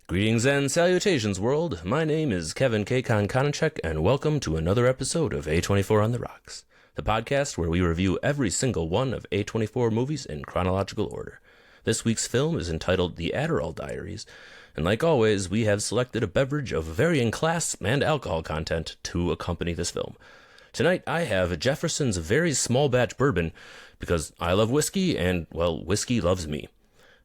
Greetings and salutations, world. My name is Kevin K. Konkonachek, and welcome to another episode of A24 on the Rocks, the podcast where we review every single one of A24 movies in chronological order. This week's film is entitled The Adderall Diaries, and like always, we have selected a beverage of varying class and alcohol content to accompany this film. Tonight, I have Jefferson's very small batch bourbon, because I love whiskey, and, well, whiskey loves me.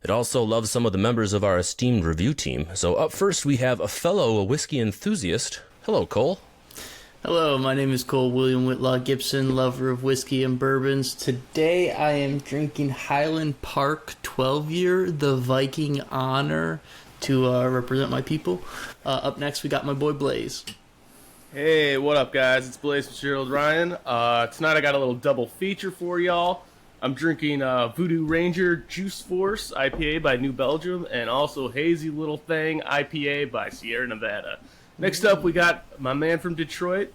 It also loves some of the members of our esteemed review team. So up first, we have a fellow whiskey enthusiast. Hello, Cole. Hello, my name is Cole William Whitlaw Gibson, lover of whiskey and bourbons. Today I am drinking Highland Park 12-year, the Viking Honor, to represent my people. Up next, we got my boy Blaze. Hey, what up, guys? It's Blaze Fitzgerald Ryan. Tonight I got a little double feature for y'all. I'm drinking Voodoo Ranger Juice Force IPA by New Belgium and also Hazy Little Thing IPA by Sierra Nevada. Next up, we got my man from Detroit.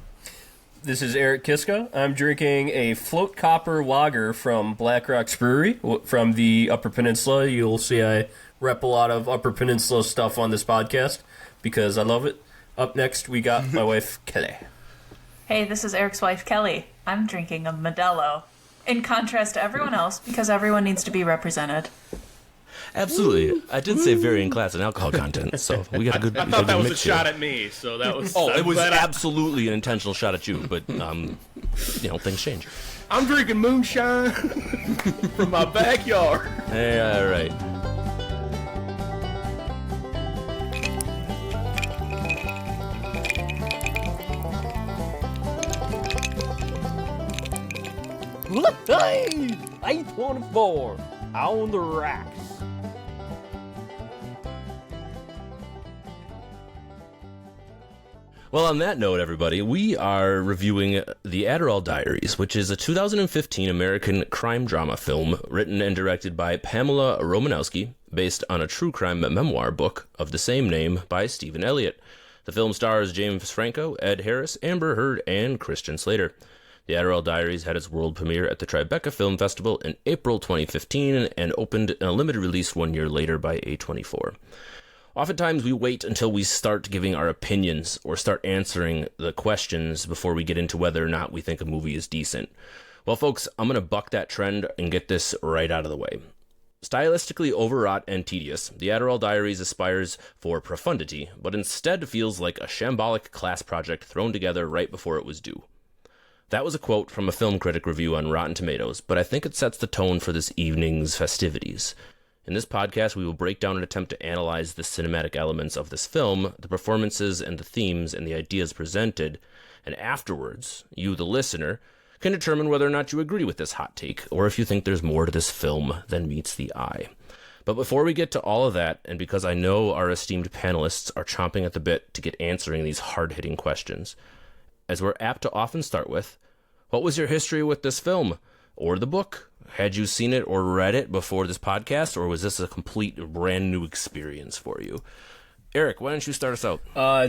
This is Eric Kiska. I'm drinking a Float Copper Lager from Black Rocks Brewery from the Upper Peninsula. You'll see I rep a lot of Upper Peninsula stuff on this podcast because I love it. Up next, we got my wife, Kelly. Hey, this is Eric's wife, Kelly. I'm drinking a Modelo. In contrast to everyone else, because everyone needs to be represented. Absolutely. I did say varying class and alcohol content, so we got a good I thought that was a shot here. at me, so that was... Oh, it was absolutely an intentional shot at you, but, things change. I'm drinking moonshine from my backyard. Hey, all right. Hey, A24 on the rocks. Well, on that note, everybody, we are reviewing The Adderall Diaries, which is a 2015 American crime drama film written and directed by Pamela Romanowski, based on a true crime memoir book of the same name by Stephen Elliott. The film stars James Franco, Ed Harris, Amber Heard, and Christian Slater. The Adderall Diaries had its world premiere at the Tribeca Film Festival in April 2015 and opened in a limited release 1 year later by A24. Oftentimes we wait until we start giving our opinions or start answering the questions before we get into whether or not we think a movie is decent. Well, folks, I'm going to buck that trend and get this right out of the way. Stylistically overwrought and tedious, The Adderall Diaries aspires for profundity, but instead feels like a shambolic class project thrown together right before it was due. That was a quote from a film critic review on Rotten Tomatoes, but I think it sets the tone for this evening's festivities. In this podcast, we will break down and attempt to analyze the cinematic elements of this film, the performances and the themes and the ideas presented, and afterwards, you, the listener, can determine whether or not you agree with this hot take, or if you think there's more to this film than meets the eye. But before we get to all of that, and because I know our esteemed panelists are chomping at the bit to get answering these hard-hitting questions, as we're apt to often start with, what was your history with this film or the book? Had you seen it or read it before this podcast, or was this a complete brand new experience for you? Eric, why don't you start us out?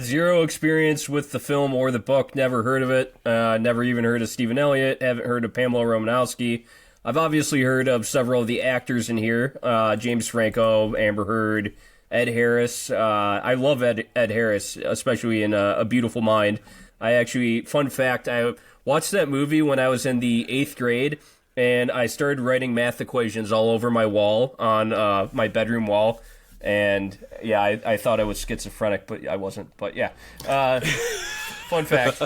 Zero experience with the film or the book. Never heard of it. Never even heard of Stephen Elliott. Haven't heard of Pamela Romanowski. I've obviously heard of several of the actors in here. James Franco, Amber Heard, Ed Harris. I love Ed Harris, especially in A Beautiful Mind. I actually, fun fact, I watched that movie when I was in the 8th grade, and I started writing math equations all over my wall, on my bedroom wall, and yeah, I thought I was schizophrenic, but I wasn't, but yeah. Fun fact.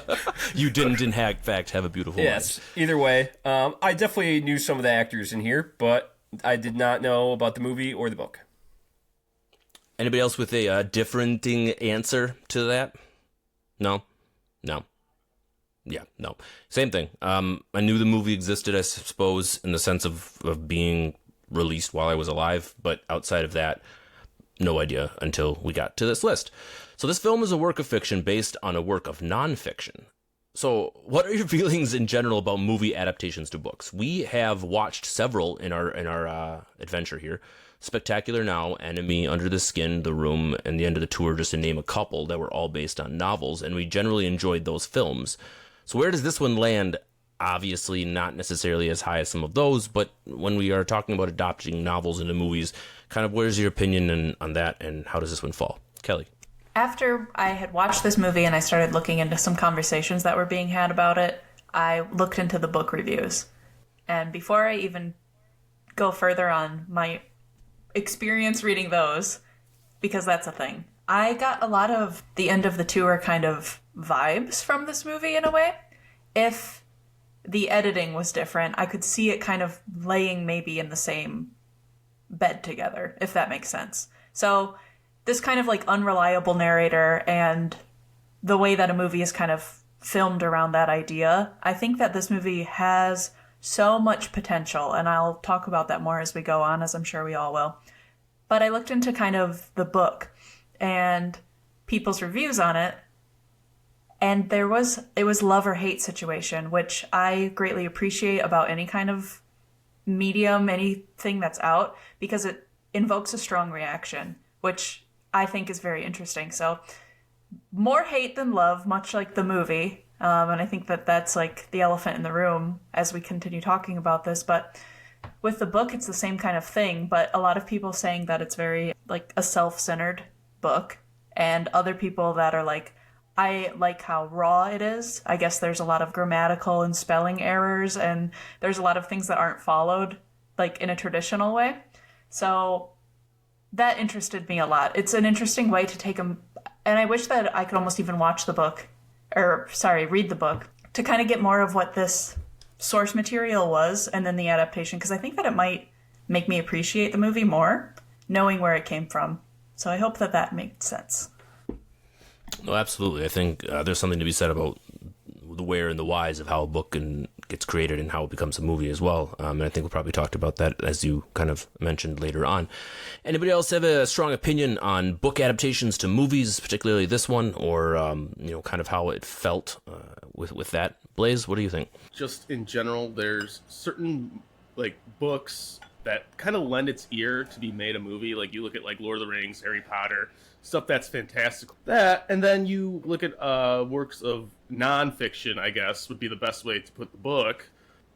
You didn't, in fact, have a beautiful Yes, life. Either way, I definitely knew some of the actors in here, but I did not know about the movie or the book. Anybody else with a differing answer to that? No? No. Yeah, no. Same thing. I knew the movie existed, I suppose, in the sense of being released while I was alive, but outside of that, no idea until we got to this list. So this film is a work of fiction based on a work of nonfiction. So what are your feelings in general about movie adaptations to books? We have watched several in our adventure here. Spectacular Now, Enemy, Under the Skin, The Room, and The End of the Tour, just to name a couple that were all based on novels, and we generally enjoyed those films. So where does this one land? Obviously not necessarily as high as some of those, but when we are talking about adopting novels into movies, kind of where's your opinion on that, and how does this one fall? Kelly. After I had watched this movie and I started looking into some conversations that were being had about it, I looked into the book reviews. And before I even go further on my experience reading those, because that's a thing, I got a lot of the end of the tour kind of vibes from this movie in a way. If the editing was different, I could see it kind of laying maybe in the same bed together, if that makes sense. So this kind of like unreliable narrator and the way that a movie is kind of filmed around that idea, I think that this movie has so much potential, and I'll talk about that more as we go on, as I'm sure we all will. But I looked into kind of the book and people's reviews on it, and it was love or hate situation, which I greatly appreciate about any kind of medium, anything that's out, because it invokes a strong reaction, which I think is very interesting. So more hate than love, much like the movie. And I think that that's like the elephant in the room as we continue talking about this. But with the book, it's the same kind of thing, but a lot of people saying that it's very like a self-centered book, and other people that are like, I like how raw it is. I guess there's a lot of grammatical and spelling errors, and there's a lot of things that aren't followed like in a traditional way. So that interested me a lot. It's an interesting way to take them, and I wish that I could almost even read the book to kind of get more of what this source material was and then the adaptation, because I think that it might make me appreciate the movie more, knowing where it came from. So I hope that made sense. No, absolutely. I think there's something to be said about the where and the whys of how a book gets created and how it becomes a movie as well. And I think we'll probably talk about that as you kind of mentioned later on. Anybody else have a strong opinion on book adaptations to movies, particularly this one, or kind of how it felt with that? Blaze, what do you think? Just in general, there's certain like books that kind of lend its ear to be made a movie. Like you look at like Lord of the Rings, Harry Potter, stuff that's fantastic. That, and then you look at works of nonfiction, I guess, would be the best way to put the book.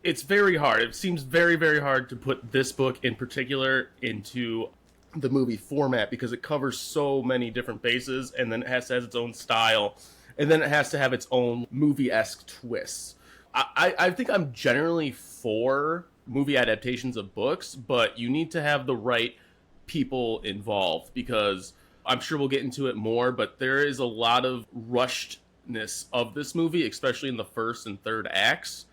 It's very hard. It seems very, very hard to put this book in particular into the movie format because it covers so many different bases, and then it has to have its own style, and then it has to have its own movie-esque twists. I think I'm generally for movie adaptations of books, but you need to have the right people involved, because I'm sure we'll get into it more, but there is a lot of rushedness of this movie, especially in the first and third acts.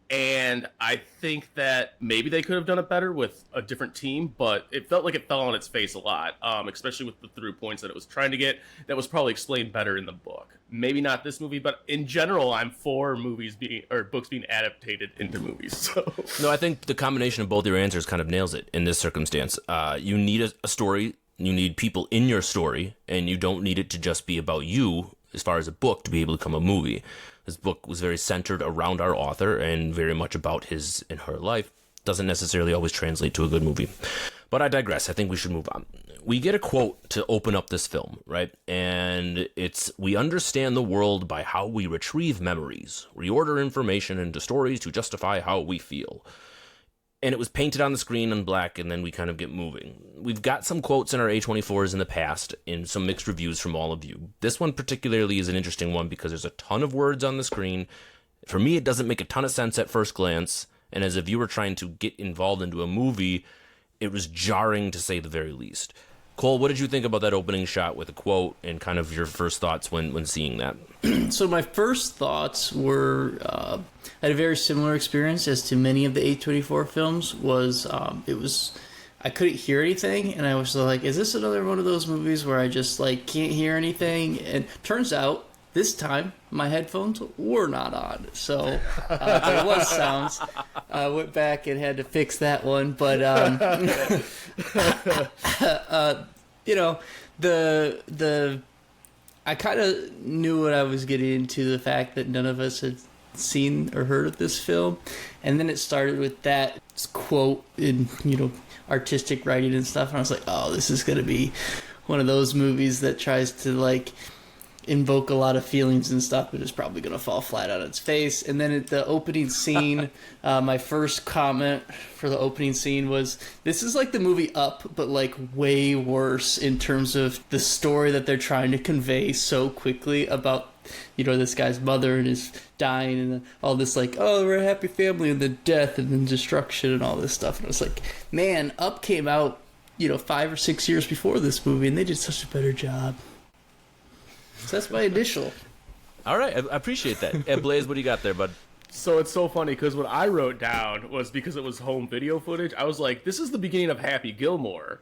And I think that maybe they could have done it better with a different team, but it felt like it fell on its face a lot, especially with the through points that it was trying to get. That was probably explained better in the book. Maybe not this movie, but in general, I'm for books being adapted into movies. So. No, I think the combination of both your answers kind of nails it in this circumstance. You need a story, you need people in your story, and you don't need it to just be about you as far as a book to be able to become a movie. This book was very centered around our author and very much about his and her life. Doesn't necessarily always translate to a good movie. But I digress. I think we should move on. We get a quote to open up this film, right? And it's, "We understand the world by how we retrieve memories, reorder information into stories to justify how we feel." And it was painted on the screen in black, and then we kind of get moving. We've got some quotes in our A24s in the past, and some mixed reviews from all of you. This one particularly is an interesting one because there's a ton of words on the screen. For me, it doesn't make a ton of sense at first glance, and as a viewer trying to get involved into a movie, it was jarring to say the very least. Cole, what did you think about that opening shot with a quote and kind of your first thoughts when seeing that? So my first thoughts were, I had a very similar experience as to many of the A24 films, I couldn't hear anything, and I was like, is this another one of those movies where I just like can't hear anything? And turns out, this time, my headphones were not on, so there was sounds. I went back and had to fix that one, but I kind of knew what I was getting into, the fact that none of us had seen or heard of this film, and then it started with that quote in artistic writing and stuff, and I was like, oh, this is gonna be one of those movies that tries to like invoke a lot of feelings and stuff, but it's probably going to fall flat on its face. And then at the opening scene, my first comment for the opening scene was, this is like the movie Up, but like way worse in terms of the story that they're trying to convey so quickly about, you know, this guy's mother and his dying and all this like, oh, we're a happy family, and then death and then destruction and all this stuff. And it was like, man, Up came out, you know, 5 or 6 years before this movie, and they did such a better job. So that's my initial. All right, I appreciate that. Blaze, what do you got there, bud? So it's so funny because what I wrote down was, because it was home video footage, I was like, this is the beginning of Happy Gilmore.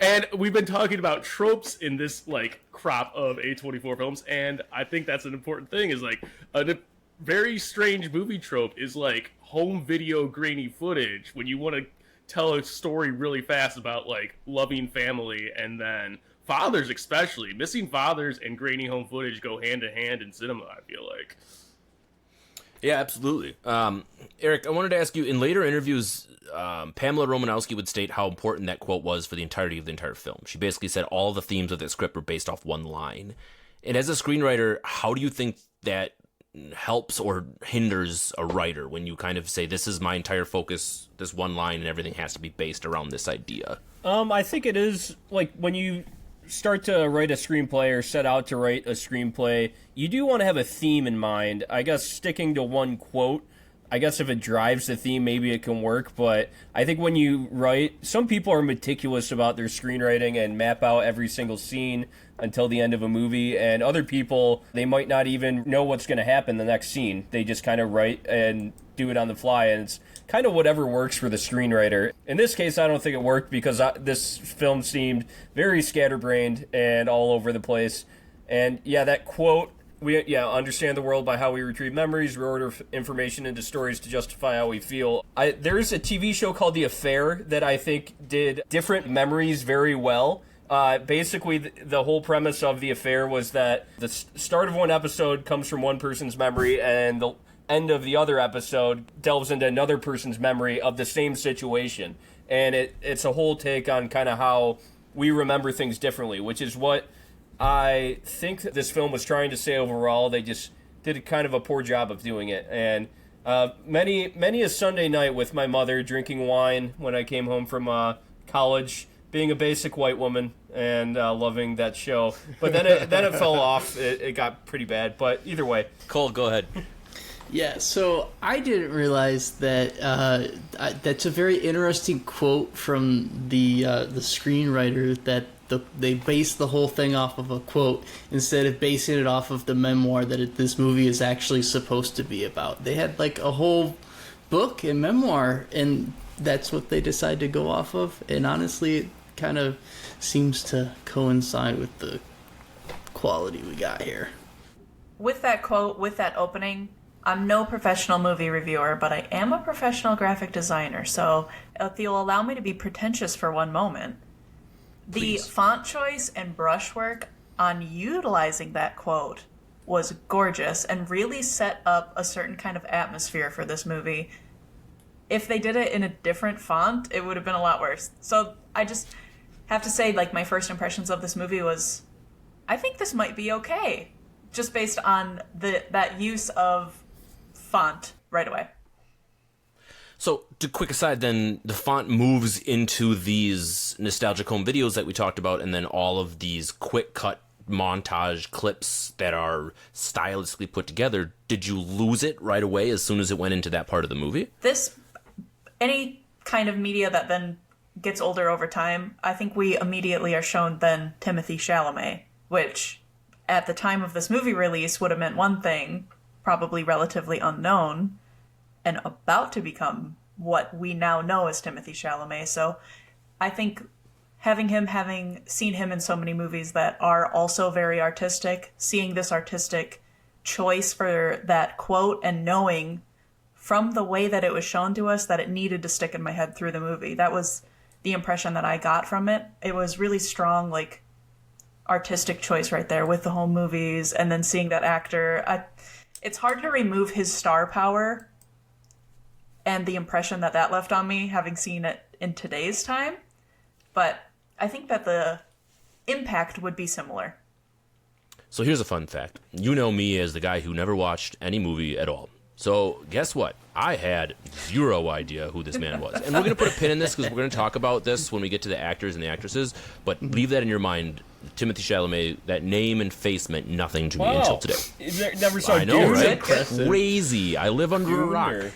and we've been talking about tropes in this like crop of A24 films, and I think that's an important thing, is like a very strange movie trope is like home video grainy footage when you want to tell a story really fast about like loving family, and then fathers, especially missing fathers and grainy home footage go hand in hand in cinema, I feel like. Yeah, absolutely. Eric, I wanted to ask you, in later interviews, Pamela Romanowski would state how important that quote was for the entirety of the entire film. She basically said all the themes of the script were based off one line. And as a screenwriter, how do you think that helps or hinders a writer when you kind of say, this is my entire focus, this one line, and everything has to be based around this idea? I think it is, like, when you start to write a screenplay or set out to write a screenplay, you do want to have a theme in mind. I guess sticking to one quote, I guess if it drives the theme, maybe it can work, but I think when you write, some people are meticulous about their screenwriting and map out every single scene until the end of a movie, and other people, they might not even know what's going to happen the next scene. They just kind of write and do it on the fly, and it's kind of whatever works for the screenwriter. In this case, I don't think it worked because this film seemed very scatterbrained and all over the place. And yeah, that quote, we understand the world by how we retrieve memories, reorder information into stories to justify how we feel. There's a TV show called The Affair that I think did different memories very well. Basically, the whole premise of The Affair was that the start of one episode comes from one person's memory, and the end of the other episode delves into another person's memory of the same situation. And it's a whole take on kind of how we remember things differently, which is what I think that this film was trying to say overall. They just did kind of a poor job of doing it. And many a Sunday night with my mother drinking wine when I came home from college, being a basic white woman and loving that show. But then it fell off. It got pretty bad. But either way. Cole, go ahead. Yeah, so I didn't realize that that's a very interesting quote from the screenwriter, that they based the whole thing off of a quote instead of basing it off of the memoir that this movie is actually supposed to be about. They had like a whole book and memoir, and that's what they decided to go off of. And honestly, it kind of seems to coincide with the quality we got here. With that quote, with that opening, I'm no professional movie reviewer, but I am a professional graphic designer, so if you'll allow me to be pretentious for one moment, the font choice and brushwork on utilizing that quote was gorgeous and really set up a certain kind of atmosphere for this movie. If they did it in a different font, it would have been a lot worse. So I just have to say, like, my first impressions of this movie was, I think this might be okay, just based on that use of font right away. So, to quick aside then, the font moves into these nostalgic home videos that we talked about, and then all of these quick cut montage clips that are stylistically put together. Did you lose it right away as soon as it went into that part of the movie? Any kind of media that then gets older over time, I think we immediately are shown then Timothee Chalamet, which at the time of this movie release would have meant one thing, probably relatively unknown, and about to become what we now know as Timothee Chalamet. So I think having seen him in so many movies that are also very artistic, seeing this artistic choice for that quote and knowing from the way that it was shown to us that it needed to stick in my head through the movie. That was the impression that I got from it. It was really strong, like, artistic choice right there with the home movies, and then seeing that actor. It's hard to remove his star power and the impression that left on me, having seen it in today's time. But I think that the impact would be similar. So here's a fun fact. You know me as the guy who never watched any movie at all. So guess what? I had zero idea who this man was. And we're going to put a pin in this because we're going to talk about this when we get to the actors and the actresses. But leave that in your mind. Timothee Chalamet, that name and face meant nothing to me until today. Never saw I know, Dune. right? Crazy. I live under a rock.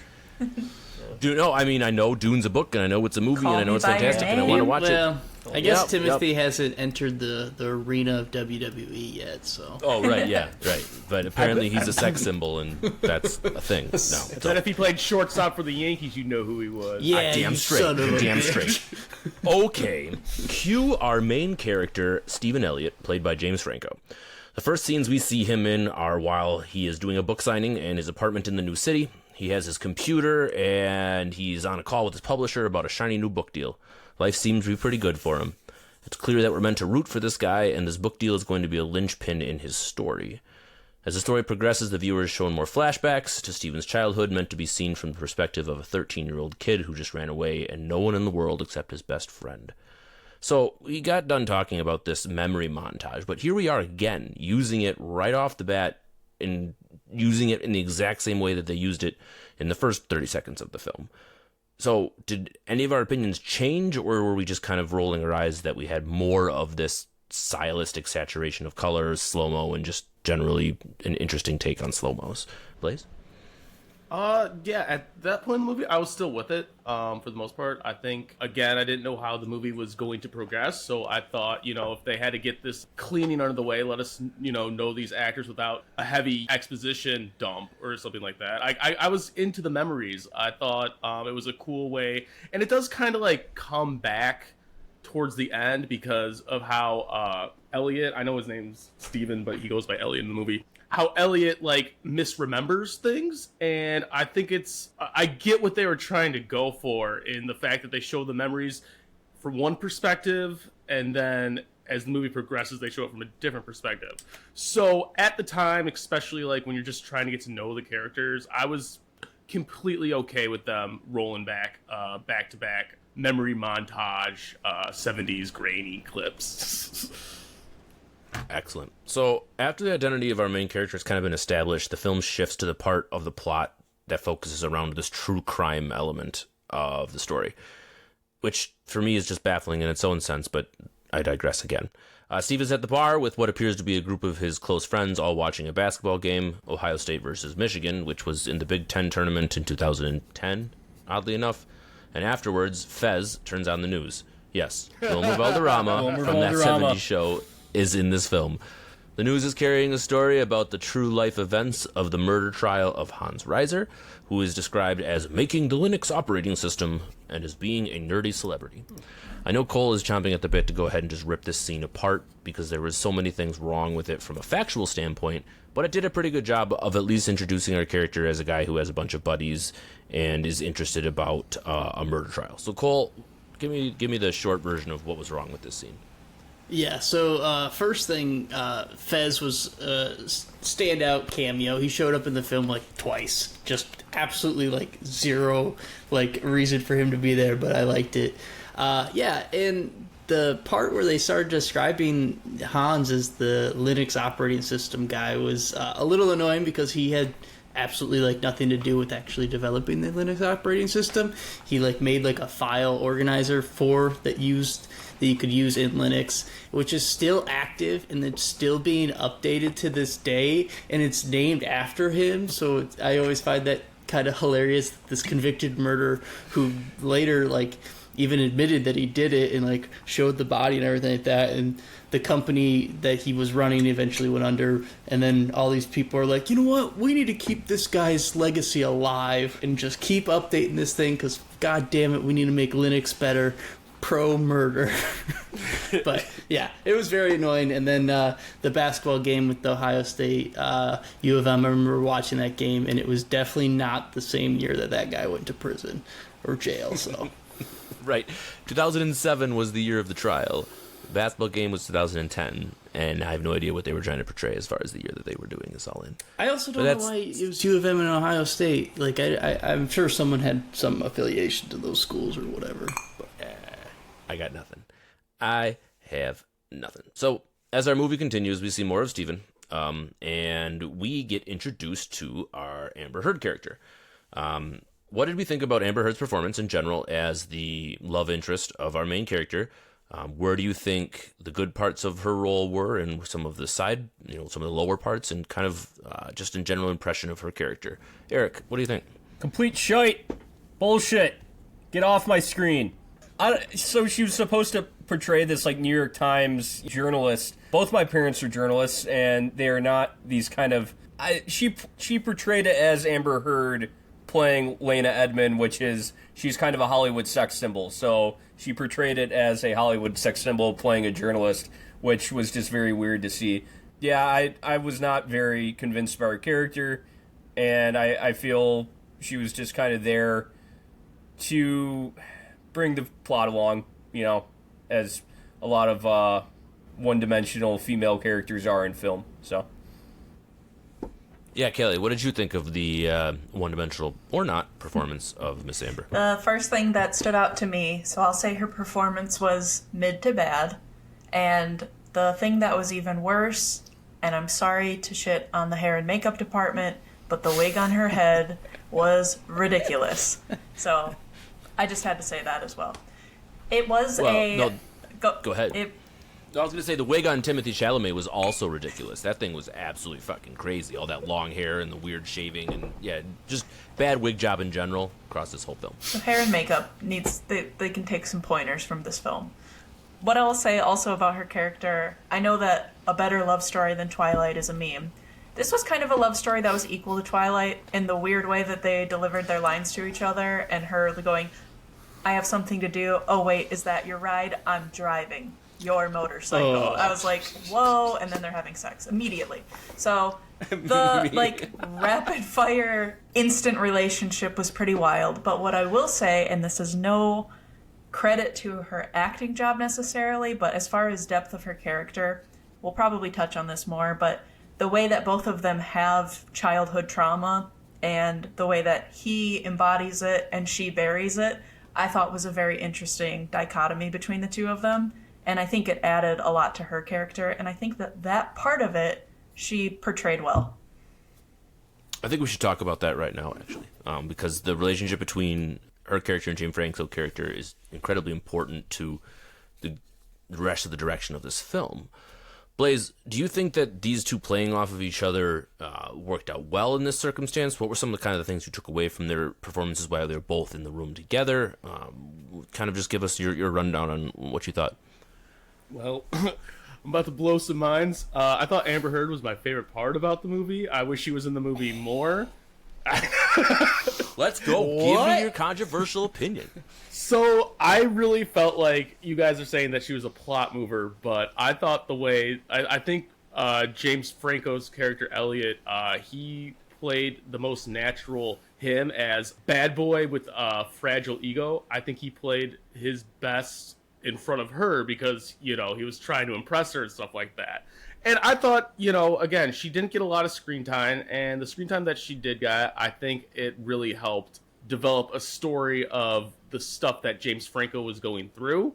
Dude, no, I mean, I know Dune's a book, and I know it's a movie, Call and I know Me it's by Your fantastic, and I Name. want to watch Well, it. I guess Yep, Timothy hasn't entered the arena of WWE yet, so. Oh, right, yeah, right. But apparently he's a sex symbol, and that's a thing. No, so. But if he played shortstop for the Yankees, you'd know who he was. Yeah, Damn you straight. son of a Damn bitch. straight. Okay. Cue our main character, Stephen Elliott, played by James Franco. The first scenes we see him in are while he is doing a book signing in his apartment in the new city. He has his computer, and he's on a call with his publisher about a shiny new book deal. Life seems to be pretty good for him. It's clear that we're meant to root for this guy, and this book deal is going to be a linchpin in his story. As the story progresses, the viewer is shown more flashbacks to Stephen's childhood, meant to be seen from the perspective of a 13-year-old kid who just ran away, and no one in the world except his best friend. So, we got done talking about this memory montage, but here we are again, using it right off the bat, and using it in the exact same way that they used it in the first 30 seconds of the film. So, did any of our opinions change, or were we just kind of rolling our eyes that we had more of this stylistic saturation of colors, slow-mo, and just generally an interesting take on slow-mos? Blaze? Yeah, at that point in the movie, I was still with it, for the most part. I think, again, I didn't know how the movie was going to progress, so I thought, if they had to get this cleaning under the way, let us, know these actors without a heavy exposition dump or something like that. I was into the memories. I thought it was a cool way, and it does kind of, come back towards the end because of how Elliot, I know his name's Steven, but he goes by Elliot in the movie, how Elliot misremembers things, and I think I get what they were trying to go for in the fact that they show the memories from one perspective, and then as the movie progresses they show it from a different perspective. So at the time, especially when you're just trying to get to know the characters, I was completely okay with them rolling back to back memory montage 70s grainy clips. Excellent. So, after the identity of our main character has kind of been established, the film shifts to the part of the plot that focuses around this true crime element of the story, which for me is just baffling in its own sense, but I digress again. Steve is at the bar with what appears to be a group of his close friends all watching a basketball game, Ohio State versus Michigan, which was in the Big Ten tournament in 2010, oddly enough. And afterwards, Fez turns on the news. Yes, Wilmer Valderrama from that 70s show is in this film. The news is carrying a story about the true life events of the murder trial of Hans Reiser, who is described as making the Linux operating system and as being a nerdy celebrity. I know Cole is chomping at the bit to go ahead and just rip this scene apart because there was so many things wrong with it from a factual standpoint, but it did a pretty good job of at least introducing our character as a guy who has a bunch of buddies and is interested about a murder trial. So Cole, give me the short version of what was wrong with this scene. Yeah, so first thing, Fez was a standout cameo. He showed up in the film twice. Just absolutely zero reason for him to be there, but I liked it. Yeah, and the part where they started describing Hans as the Linux operating system guy was a little annoying because he had absolutely nothing to do with actually developing the Linux operating system. He made a file organizer that you could use in Linux, which is still active and it's still being updated to this day, and it's named after him. So I always find that kind of hilarious. This convicted murderer who later even admitted that he did it and showed the body and everything like that, and the company that he was running eventually went under, and then all these people are you know what, we need to keep this guy's legacy alive and just keep updating this thing because god damn it, we need to make Linux better. Pro murder. But yeah, it was very annoying. And then the basketball game with the Ohio State U of M, I remember watching that game, and it was definitely not the same year that guy went to prison or jail. So Right. 2007 was the year of the trial. The basketball game was 2010, and I have no idea what they were trying to portray as far as the year that they were doing this all in. I also don't know why it was U of M and Ohio State. I'm sure someone had some affiliation to those schools or whatever. But I got nothing. I have nothing. So, as our movie continues, we see more of Steven. and we get introduced to our Amber Heard character. What did we think about Amber Heard's performance in general as the love interest of our main character? Where do you think the good parts of her role were, and some of the side, some of the lower parts, and kind of just in general impression of her character? Eric, what do you think? Complete shite. Bullshit. Get off my screen. So she was supposed to portray this like New York Times journalist. Both my parents are journalists, and they are not these kind of. She portrayed it as Amber Heard playing Lena Edmond, which is she's kind of a Hollywood sex symbol. So she portrayed it as a Hollywood sex symbol playing a journalist, which was just very weird to see. Yeah, I was not very convinced by her character, and I feel she was just kind of there to bring the plot along, as a lot of one-dimensional female characters are in film. So, yeah, Kelly, what did you think of the one-dimensional or not performance of Miss Amber? The first thing that stood out to me, so I'll say her performance was mid to bad, and the thing that was even worse, and I'm sorry to shit on the hair and makeup department, but the wig on her head was ridiculous. So I just had to say that as well. It was Go ahead. I was going to say the wig on Timothee Chalamet was also ridiculous. That thing was absolutely fucking crazy. All that long hair and the weird shaving, and yeah, just bad wig job in general across this whole film. The hair and makeup they can take some pointers from this film. What I will say also about her character, I know that a better love story than Twilight is a meme. This was kind of a love story that was equal to Twilight in the weird way that they delivered their lines to each other, and her going, I have something to do. Oh, wait, is that your ride? I'm driving your motorcycle. Oh. I was like, whoa, and then they're having sex immediately. So the rapid fire instant relationship was pretty wild. But what I will say, and this is no credit to her acting job necessarily, but as far as depth of her character, we'll probably touch on this more, but the way that both of them have childhood trauma and the way that he embodies it and she buries it, I thought was a very interesting dichotomy between the two of them. And I think it added a lot to her character. And I think that part of it, she portrayed well. I think we should talk about that right now, actually, because the relationship between her character and James Franco's character is incredibly important to the rest of the direction of this film. Blaze, do you think that these two playing off of each other worked out well in this circumstance? What were some of the kind of the things you took away from their performances while they were both in the room together? Kind of just give us your rundown on what you thought. Well, I'm about to blow some minds. I thought Amber Heard was my favorite part about the movie. I wish she was in the movie more. Let's go. Give me your controversial opinion. So I really felt like you guys are saying that she was a plot mover, but I thought the way I think James Franco's character Elliott, he played the most natural him as bad boy with a fragile ego. I think he played his best in front of her because he was trying to impress her and stuff like that. And I thought, again, she didn't get a lot of screen time, and the screen time that she did get, I think it really helped develop a story of the stuff that James Franco was going through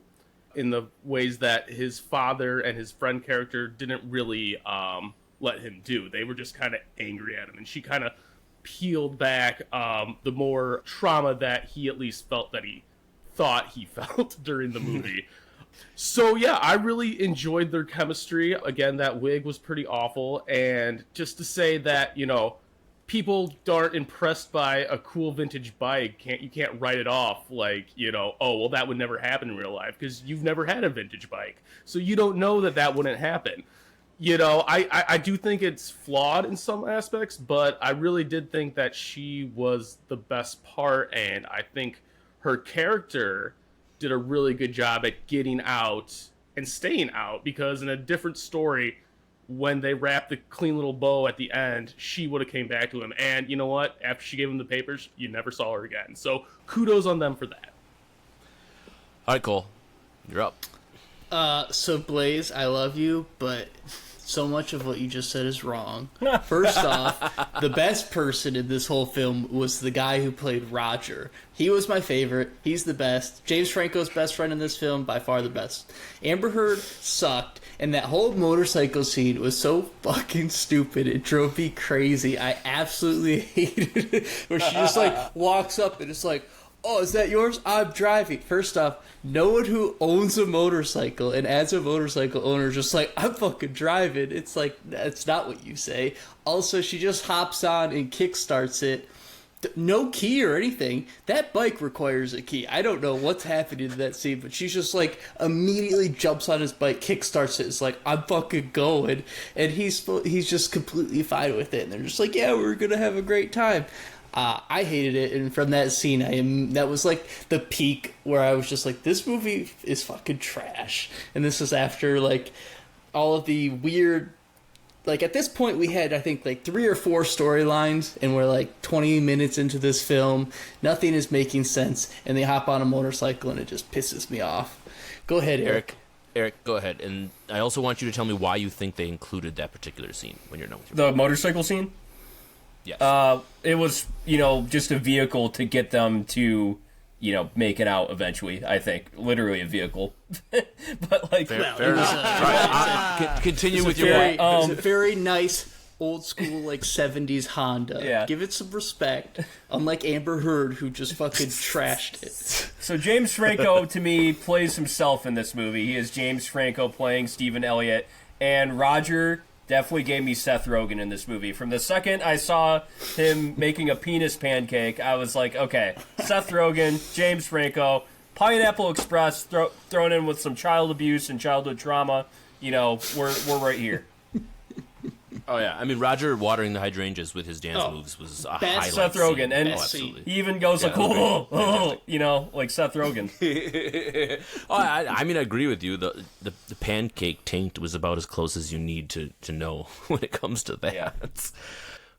in the ways that his father and his friend character didn't really let him do. They were just kind of angry at him, and she kind of peeled back the more trauma that he at least felt that he thought he felt during the movie. So yeah, I really enjoyed their chemistry. Again, that wig was pretty awful, and just to say that, people aren't impressed by a cool vintage bike, you can't write it off like, oh, well, that would never happen in real life because you've never had a vintage bike. So you don't know that wouldn't happen. I do think it's flawed in some aspects, but I really did think that she was the best part, and I think her character did a really good job at getting out and staying out, because in a different story, when they wrapped the clean little bow at the end, she would have came back to him. And you know what? After she gave him the papers, you never saw her again. So kudos on them for that. All right, Cole. You're up. So Blaze, I love you, but So much of what you just said is wrong. First off, the best person in this whole film was the guy who played Roger. He was my favorite. He's the best. James Franco's best friend in this film, by far the best. Amber Heard sucked, and that whole motorcycle scene was so fucking stupid. It drove me crazy. I absolutely hated it. Where she just like walks up and it's like, oh, is that yours? I'm driving. First off, no one who owns a motorcycle and as a motorcycle owner is just like, I'm fucking driving. It's like, that's not what you say. Also, she just hops on and kickstarts it. No key or anything. That bike requires a key. I don't know what's happening in that scene, but she's just like immediately jumps on his bike, kickstarts it. It's like, I'm fucking going. And he's just completely fine with it. And they're just like, yeah, we're going to have a great time. I hated it, and from that scene, that was like the peak where I was just like, this movie is fucking trash. And this is after like all of the weird, like at this point we had I think like 3 or 4 storylines, and we're like 20 minutes into this film, nothing is making sense, and they hop on a motorcycle and it just pisses me off. Go ahead, Eric. Eric, go ahead, and I also want you to tell me why you think they included that particular scene when you're done with your The motorcycle scene? Yes. It was, just a vehicle to get them to, make it out eventually, I think. Literally a vehicle. But, like... Fair enough. Continue with your point. It's a very nice, old school, like, 70s Honda. Yeah. Give it some respect. Unlike Amber Heard, who just fucking trashed it. So James Franco, to me, plays himself in this movie. He is James Franco playing Stephen Elliott. And Roger... definitely gave me Seth Rogen in this movie. From the second I saw him making a penis pancake, I was like, okay, Seth Rogen, James Franco, Pineapple Express, thrown in with some child abuse and childhood trauma. We're right here. Oh yeah, I mean Roger watering the hydrangeas with his dance moves was a highlight. Seth Rogen, and absolutely. He even goes like, like Seth Rogen. I mean, I agree with you. The pancake taint was about as close as you need to know when it comes to that. Yeah.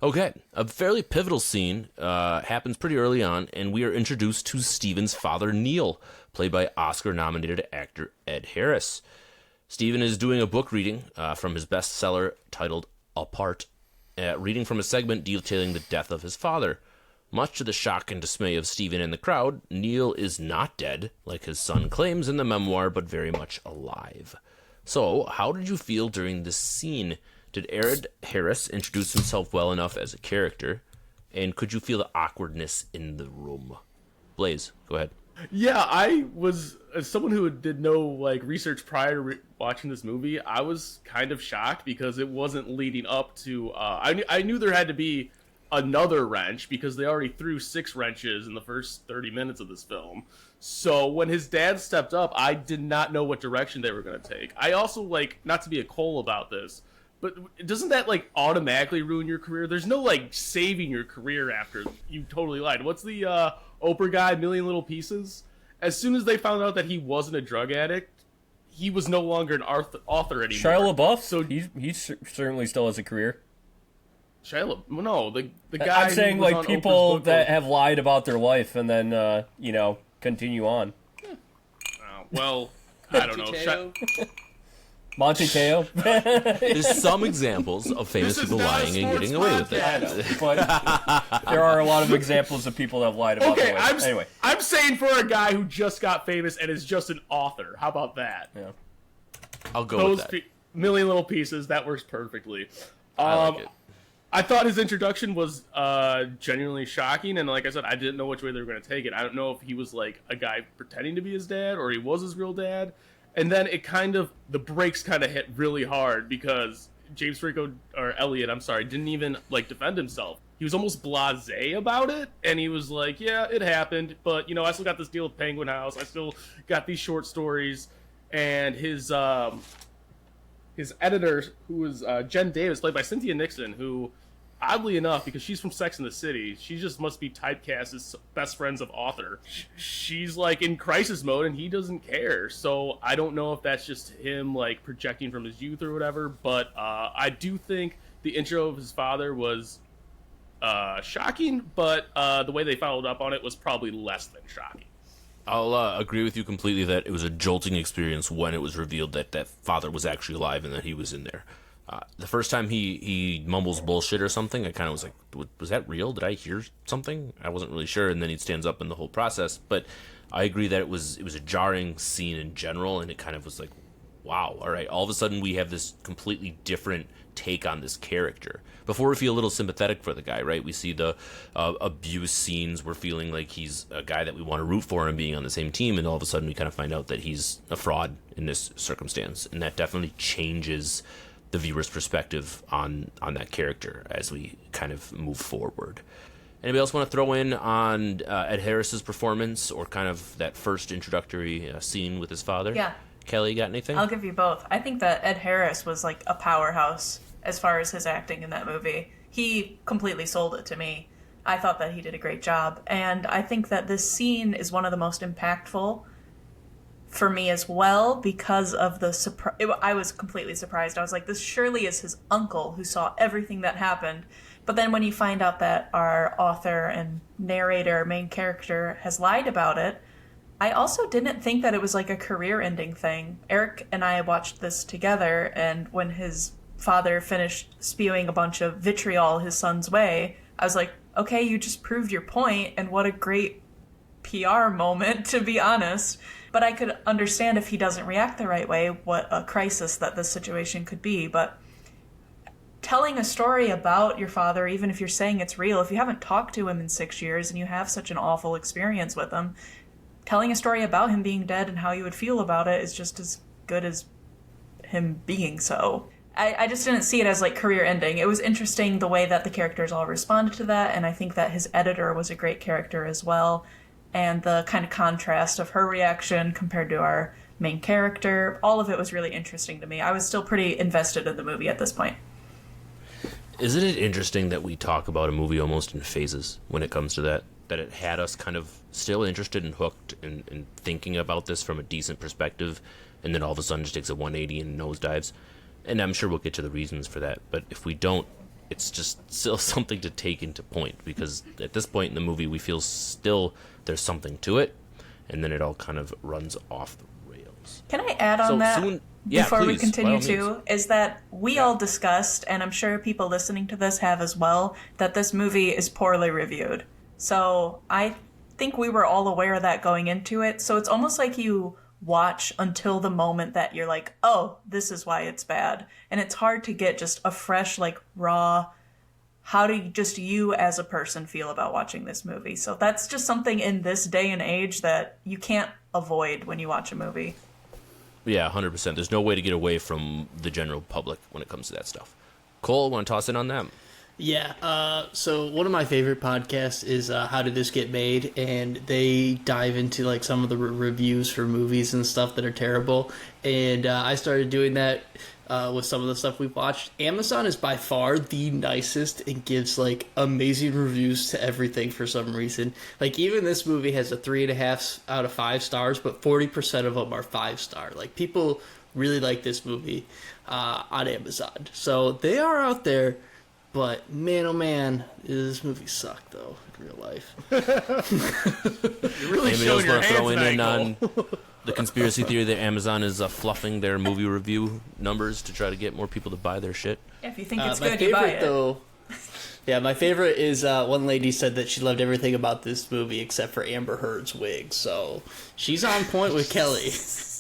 Okay, a fairly pivotal scene happens pretty early on, and we are introduced to Stephen's father, Neil, played by Oscar-nominated actor Ed Harris. Stephen is doing a book reading from his bestseller titled Apart, reading from a segment detailing the death of his father. Much to the shock and dismay of Stephen and the crowd, Neil is not dead, like his son claims in the memoir, but very much alive. So, how did you feel during this scene? Did Ed Harris introduce himself well enough as a character? And could you feel the awkwardness in the room? Blaze, go ahead. Yeah, I was, as someone who did no research prior to watching this movie, I was kind of shocked because it wasn't leading up to. I knew there had to be another wrench because they already threw 6 wrenches in the first 30 minutes of this film. So when his dad stepped up, I did not know what direction they were going to take. I also not to be a Cole about this, but doesn't that automatically ruin your career? There's no saving your career after you totally lied. What's the Oprah guy, Million Little Pieces? As soon as they found out that he wasn't a drug addict, he was no longer an author anymore. Shia LaBeouf, so he certainly still has a career. No, the guy. I'm saying who was on people Oprah's that have lied about their life and then continue on. Well, I don't know. Monte Teo. There's some examples of famous people lying and getting away with it. I know, but there are a lot of examples of people that have lied about their life. Anyway, I'm saying for a guy who just got famous and is just an author. How about that? Yeah. I'll go with that. Million Little Pieces, that works perfectly. I like it. I thought his introduction was genuinely shocking, and like I said, I didn't know which way they were going to take it. I don't know if he was a guy pretending to be his dad or he was his real dad. And then the brakes kind of hit really hard because James Franco, or Elliott, I'm sorry, didn't even defend himself. He was almost blasé about it, and he was like, yeah, it happened, but I still got this deal with Penguin House. I still got these short stories, and his editor, who was Jen Davis, played by Cynthia Nixon, who, oddly enough, because she's from Sex and the City, she just must be typecast as best friends of author. She's in crisis mode, and he doesn't care. So I don't know if that's just him projecting from his youth or whatever. But I do think the intro of his father was shocking, but the way they followed up on it was probably less than shocking. I'll agree with you completely that it was a jolting experience when it was revealed that that father was actually alive and that he was in there. The first time he mumbles bullshit or something, I kind of was like, was that real? Did I hear something? I wasn't really sure. And then he stands up in the whole process. But I agree that it was a jarring scene in general, and it kind of was like, wow, all right, all of a sudden we have this completely different take on this character. Before we feel a little sympathetic for the guy, right? We see the abuse scenes. We're feeling like he's a guy that we want to root for and being on the same team, and all of a sudden we kind of find out that he's a fraud in this circumstance, and that definitely changes the viewer's perspective on that character as we kind of move forward. Anybody else want to throw in on Ed Harris's performance or kind of that first introductory scene with his father? Yeah. Kelly, got anything? I'll give you both. I think that Ed Harris was like a powerhouse as far as his acting in that movie. He completely sold it to me. I thought that he did a great job. And I think that this scene is one of the most impactful for me as well because of the surprise. I was completely surprised. I was like, this surely is his uncle who saw everything that happened. But then when you find out that our author and narrator, main character, has lied about it, I also didn't think that it was like a career-ending thing. Eric and I watched this together, and when his father finished spewing a bunch of vitriol his son's way, I was like, okay, you just proved your point, and what a great PR moment, to be honest. But I could understand if he doesn't react the right way, what a crisis that this situation could be. But telling a story about your father, even if you're saying it's real, if you haven't talked to him in 6 years and you have such an awful experience with him, telling a story about him being dead and how you would feel about it is just as good as him being so. I just didn't see it as like career ending. It was interesting the way that the characters all responded to that, and I think that his editor was a great character as well. And the kind of contrast of her reaction compared to our main character, all of it was really interesting to me. I was still pretty invested in the movie at this point. Isn't it interesting that we talk about a movie almost in phases when it comes to that? That it had us kind of still interested and hooked and thinking about this from a decent perspective, and then all of a sudden just takes a 180 and nosedives. And I'm sure we'll get to the reasons for that. But if we don't, it's just still something to take into point, because at this point in the movie we feel still there's something to it, and then it all kind of runs off the rails. Can I add on that before we continue too? Is that we all discussed, and I'm sure people listening to this have as well, that this movie is poorly reviewed. So I think we were all aware of that going into it. So it's almost like you watch until the moment that you're like, oh, this is why it's bad. And it's hard to get just a fresh, like, raw, how do just you as a person feel about watching this movie? So that's just something in this day and age that you can't avoid when you watch a movie. Yeah, 100%. There's no way to get away from the general public when it comes to that stuff. Cole, want to toss in on that? Yeah, so one of my favorite podcasts is How Did This Get Made, and they dive into like some of the reviews for movies and stuff that are terrible, and I started doing that with some of the stuff we've watched. Amazon is by far the nicest and gives like amazing reviews to everything for some reason. Like even this movie has a 3.5 out of 5 stars, but 40% of them are 5-star. Like people really like this movie on Amazon, so they are out there. But man, oh man, this movie sucked though in real life. You're really Anybody else want to throw in on the conspiracy theory that Amazon is fluffing their movie review numbers to try to get more people to buy their shit? Yeah, if you think it's good, you buy it. Though, yeah, my favorite is one lady said that she loved everything about this movie except for Amber Heard's wig. So she's on point with Kelly.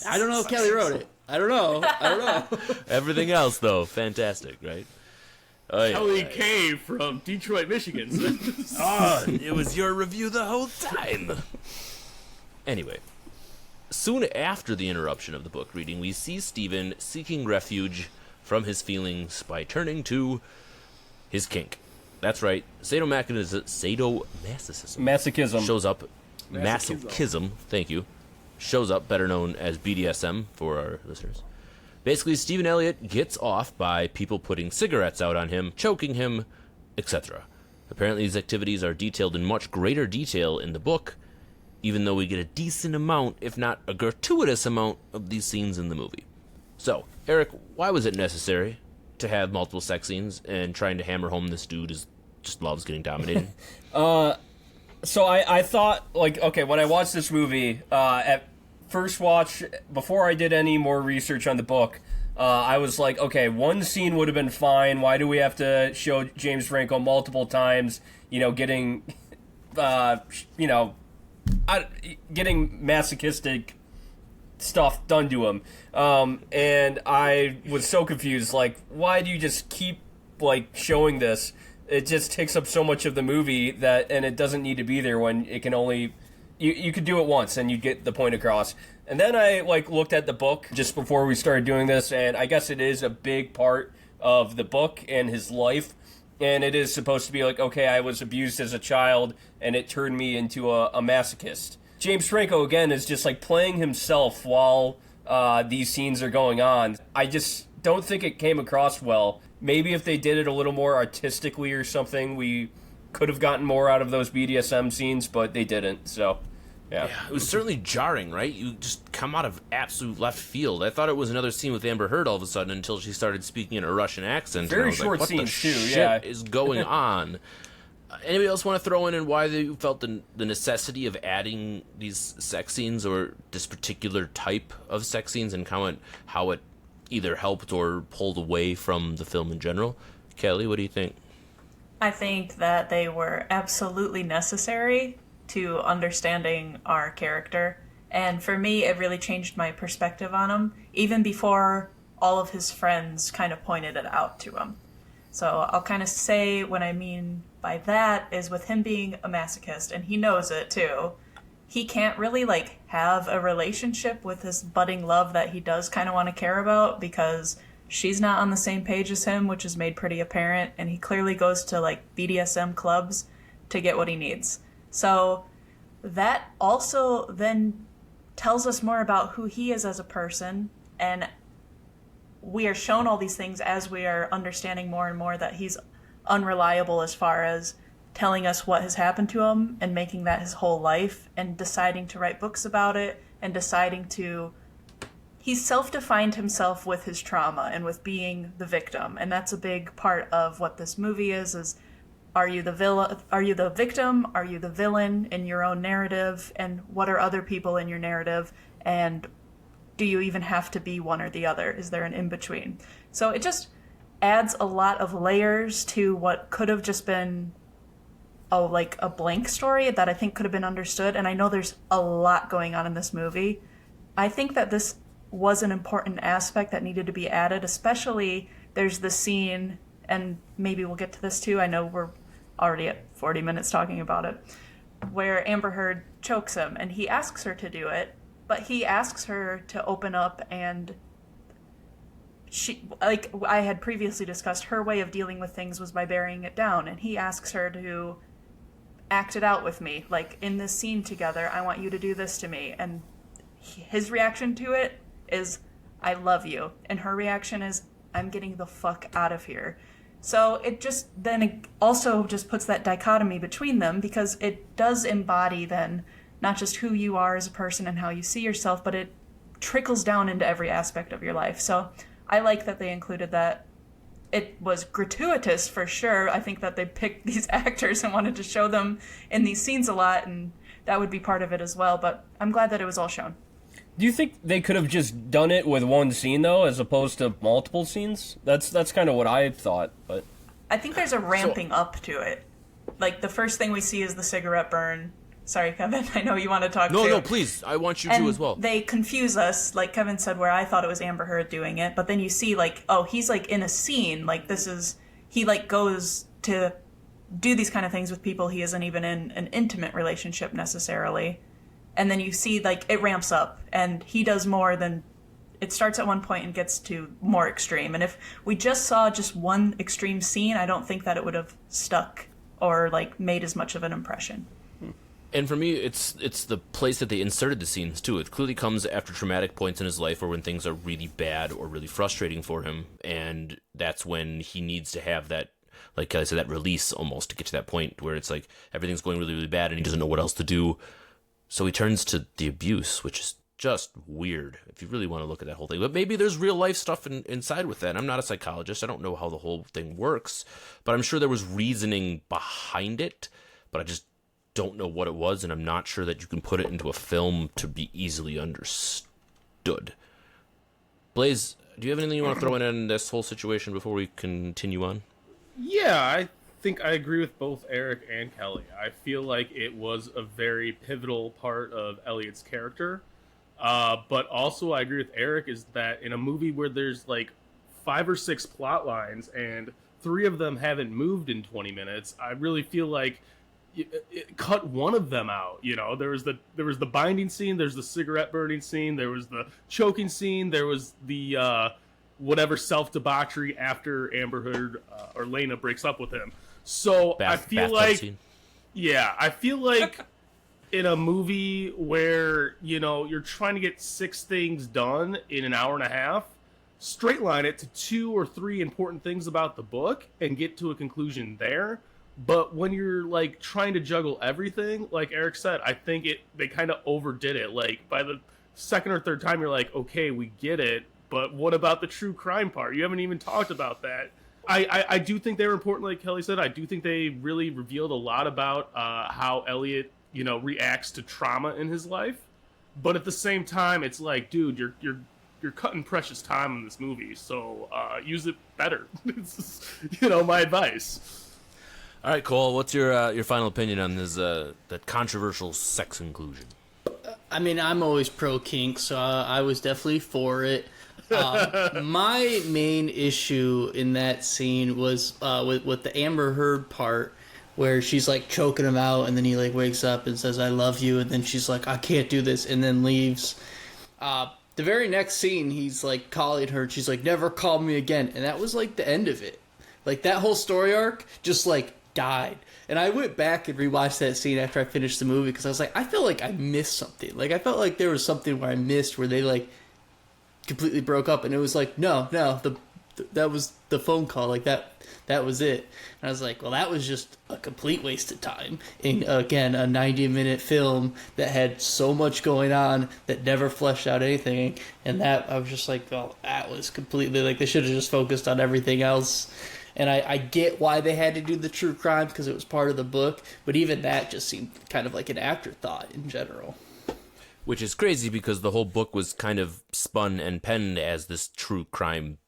I don't know if Kelly wrote it. I don't know. Everything else, though, fantastic, right? Kelly K from Detroit, Michigan. It was your review the whole time. Anyway, soon after the interruption of the book reading, we see Stephen seeking refuge from his feelings by turning to his kink. That's right, sadomasochism shows up. Masochism, thank you. Shows up, better known as BDSM for our listeners. Basically, Stephen Elliott gets off by people putting cigarettes out on him, choking him, etc. Apparently, these activities are detailed in much greater detail in the book, even though we get a decent amount, if not a gratuitous amount, of these scenes in the movie. So, Eric, why was it necessary to have multiple sex scenes and trying to hammer home this dude just loves getting dominated? So I thought, like, okay, when I watched this movie, at first watch, before I did any more research on the book, I was like, okay, one scene would have been fine. Why do we have to show James Franco multiple times, getting, getting masochistic stuff done to him? And I was so confused, like, why do you just keep, like, showing this? It just takes up so much of the movie and it doesn't need to be there when it can only... You could do it once and you get the point across. And then I looked at the book just before we started doing this, and I guess it is a big part of the book and his life. And it is supposed to be like, okay, I was abused as a child and it turned me into a masochist. James Franco, again, is just playing himself while these scenes are going on. I just don't think it came across well. Maybe if they did it a little more artistically or something, we could have gotten more out of those BDSM scenes, but they didn't, so... Yeah, it was certainly jarring, right? You just come out of absolute left field. I thought it was another scene with Amber Heard all of a sudden until she started speaking in a Russian accent. Very and I was short what scenes, the too, shit yeah. is going on? Anybody else want to throw in and why they felt the necessity of adding these sex scenes or this particular type of sex scenes and how it either helped or pulled away from the film in general? Kelly, what do you think? I think that they were absolutely necessary to understanding our character. And for me, it really changed my perspective on him, even before all of his friends kind of pointed it out to him. So I'll kind of say what I mean by that is with him being a masochist, and he knows it too, he can't really have a relationship with this budding love that he does kind of want to care about because she's not on the same page as him, which is made pretty apparent, and he clearly goes to BDSM clubs to get what he needs. So that also then tells us more about who he is as a person, and we are shown all these things as we are understanding more and more that he's unreliable as far as telling us what has happened to him and making that his whole life and deciding to write books about it and deciding to... He's self-defined himself with his trauma and with being the victim, and that's a big part of what this movie is are you the villain? Are you the victim? Are you the villain in your own narrative? And what are other people in your narrative? And do you even have to be one or the other? Is there an in-between? So it just adds a lot of layers to what could have just been a blank story that I think could have been understood. And I know there's a lot going on in this movie. I think that this was an important aspect that needed to be added, especially there's the scene, and maybe we'll get to this too, I know we're already at 40 minutes talking about it, where Amber Heard chokes him, and he asks her to do it, but he asks her to open up, and she, I had previously discussed, her way of dealing with things was by burying it down, and he asks her to act it out with me, in this scene together, I want you to do this to me, and his reaction to it is, I love you, and her reaction is, I'm getting the fuck out of here. So it also just puts that dichotomy between them, because it does embody then not just who you are as a person and how you see yourself, but it trickles down into every aspect of your life. So I like that they included that. It was gratuitous for sure. I think that they picked these actors and wanted to show them in these scenes a lot, and that would be part of it as well, but I'm glad that it was all shown. Do you think they could have just done it with one scene, though, as opposed to multiple scenes? That's kind of what I thought, but... I think there's a ramping up to it. The first thing we see is the cigarette burn. Sorry, Kevin, I know you want to talk too. No, please, I want you to as well. They confuse us, like Kevin said, where I thought it was Amber Heard doing it, but then you see, he's, in a scene, he, goes to do these kind of things with people he isn't even in an intimate relationship necessarily. And then you see, it ramps up, and he does more than... It starts at one point and gets to more extreme. And if we just saw just one extreme scene, I don't think that it would have stuck or, made as much of an impression. And for me, it's the place that they inserted the scenes, too. It clearly comes after traumatic points in his life or when things are really bad or really frustrating for him. And that's when he needs to have that, like Kelly said, that release almost to get to that point where it's everything's going really, really bad and he doesn't know what else to do. So he turns to the abuse, which is just weird if you really want to look at that whole thing. But maybe there's real life stuff inside with that. I'm not a psychologist. I don't know how the whole thing works, but I'm sure there was reasoning behind it, but I just don't know what it was, and I'm not sure that you can put it into a film to be easily understood. Blaze, do you have anything you want to throw in this whole situation before we continue on? Yeah, I think I agree with both Eric and Kelly. I feel like it was a very pivotal part of Elliott's character. But also I agree with Eric is that in a movie where there's like 5 or 6 plot lines and 3 of them haven't moved in 20 minutes, I really feel like it cut one of them out. You know, there was the binding scene, there's the cigarette burning scene, there was the choking scene, there was the whatever self-debauchery after Amber Heard or Lena breaks up with him. So I feel like, yeah, I feel like in a movie where, you know, you're trying to get 6 things done in an hour and a half, straight line it to 2 or 3 important things about the book and get to a conclusion there. But when you're like trying to juggle everything, like Eric said, I think they kind of overdid it. Like by the second or third time, you're like, okay, we get it. But what about the true crime part? You haven't even talked about that. I do think they were important, like Kelly said. I do think they really revealed a lot about how Elliot, you know, reacts to trauma in his life. But at the same time, it's like, dude, you're cutting precious time in this movie, so use it better. It's just, you know, my advice. All right, Cole, what's your final opinion on this that controversial sex inclusion? I mean, I'm always pro kink, so I was definitely for it. My main issue in that scene was with the Amber Heard part, where she's like choking him out, and then he like wakes up and says, "I love you," and then she's like, "I can't do this," and then leaves. The very next scene, he's like calling her, and she's like, "Never call me again," and that was like the end of it. Like that whole story arc just like died. And I went back and rewatched that scene after I finished the movie because I was like, I feel like I missed something. Like I felt like there was something where I missed where they like completely broke up, and it was like, no, that was the phone call. Like that was it. And I was like, well, that was just a complete waste of time. And again, a 90-minute film that had so much going on that never fleshed out anything. And that I was just like, well, that was completely like they should have just focused on everything else. And I get why they had to do the true crime because it was part of the book, but even that just seemed kind of like an afterthought in general. Which is crazy because the whole book was kind of spun and penned as this true crime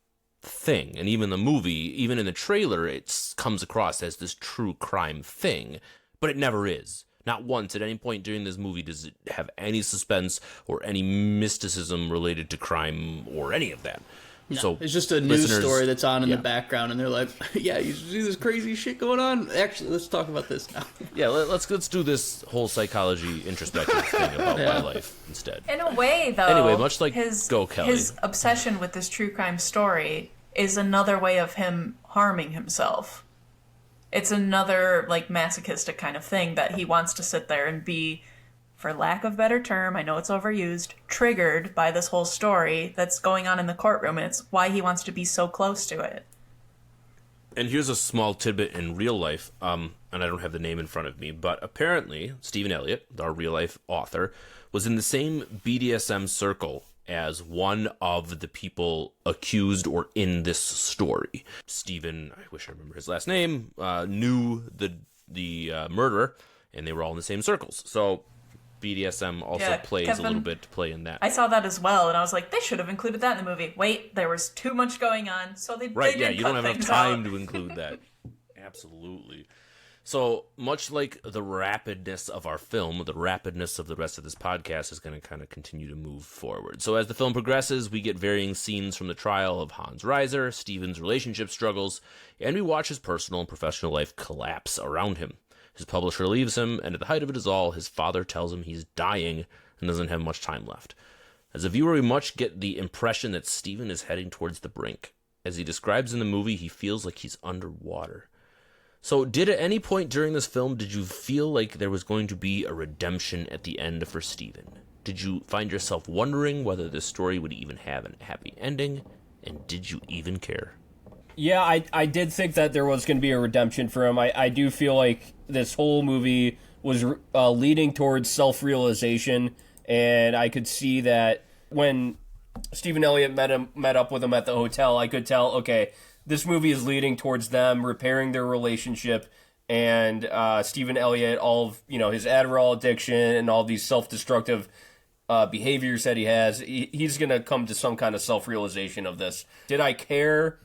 thing. And even the movie, even in the trailer, it comes across as this true crime thing. But it never is. Not once at any point during this movie does it have any suspense or any mysticism related to crime or any of that. No, so it's just a news story that's on in the background, and they're like, yeah, you see this crazy shit going on? Actually, let's talk about this now. Yeah, let's do this whole psychology introspective thing about my life instead. In a way, though, anyway, much like his Kelly. His obsession with this true crime story is another way of him harming himself. It's another, like, masochistic kind of thing that he wants to sit there and be, for lack of better term, I know it's overused, triggered by this whole story that's going on in the courtroom, and it's why he wants to be so close to it. And here's a small tidbit in real life, and I don't have the name in front of me, but apparently Stephen Elliott, our real-life author, was in the same BDSM circle as one of the people accused or in this story. Stephen, I wish I remember his last name, knew the murderer, and they were all in the same circles. So BDSM also plays a little bit to play in that. I saw that as well, and I was like, they should have included that in the movie. Wait, there was too much going on, so they didn't you don't have enough time to include that. Absolutely. So, much like the rapidness of our film, the rapidness of the rest of this podcast is going to kind of continue to move forward. So, as the film progresses, we get varying scenes from the trial of Hans Reiser, Stephen's relationship struggles, and we watch his personal and professional life collapse around him. His publisher leaves him, and at the height of it all, his father tells him he's dying and doesn't have much time left. As a viewer, we much get the impression that Stephen is heading towards the brink. As he describes in the movie, he feels like he's underwater. So, at any point during this film, did you feel like there was going to be a redemption at the end for Stephen? Did you find yourself wondering whether this story would even have a happy ending? And did you even care? Yeah, I did think that there was going to be a redemption for him. I do feel like this whole movie was leading towards self-realization, and I could see that when Stephen Elliott met up with him at the hotel, I could tell, okay, this movie is leading towards them repairing their relationship, and Stephen Elliott, all of his Adderall addiction and all these self-destructive behaviors that he has, he's going to come to some kind of self-realization of this. Did I care?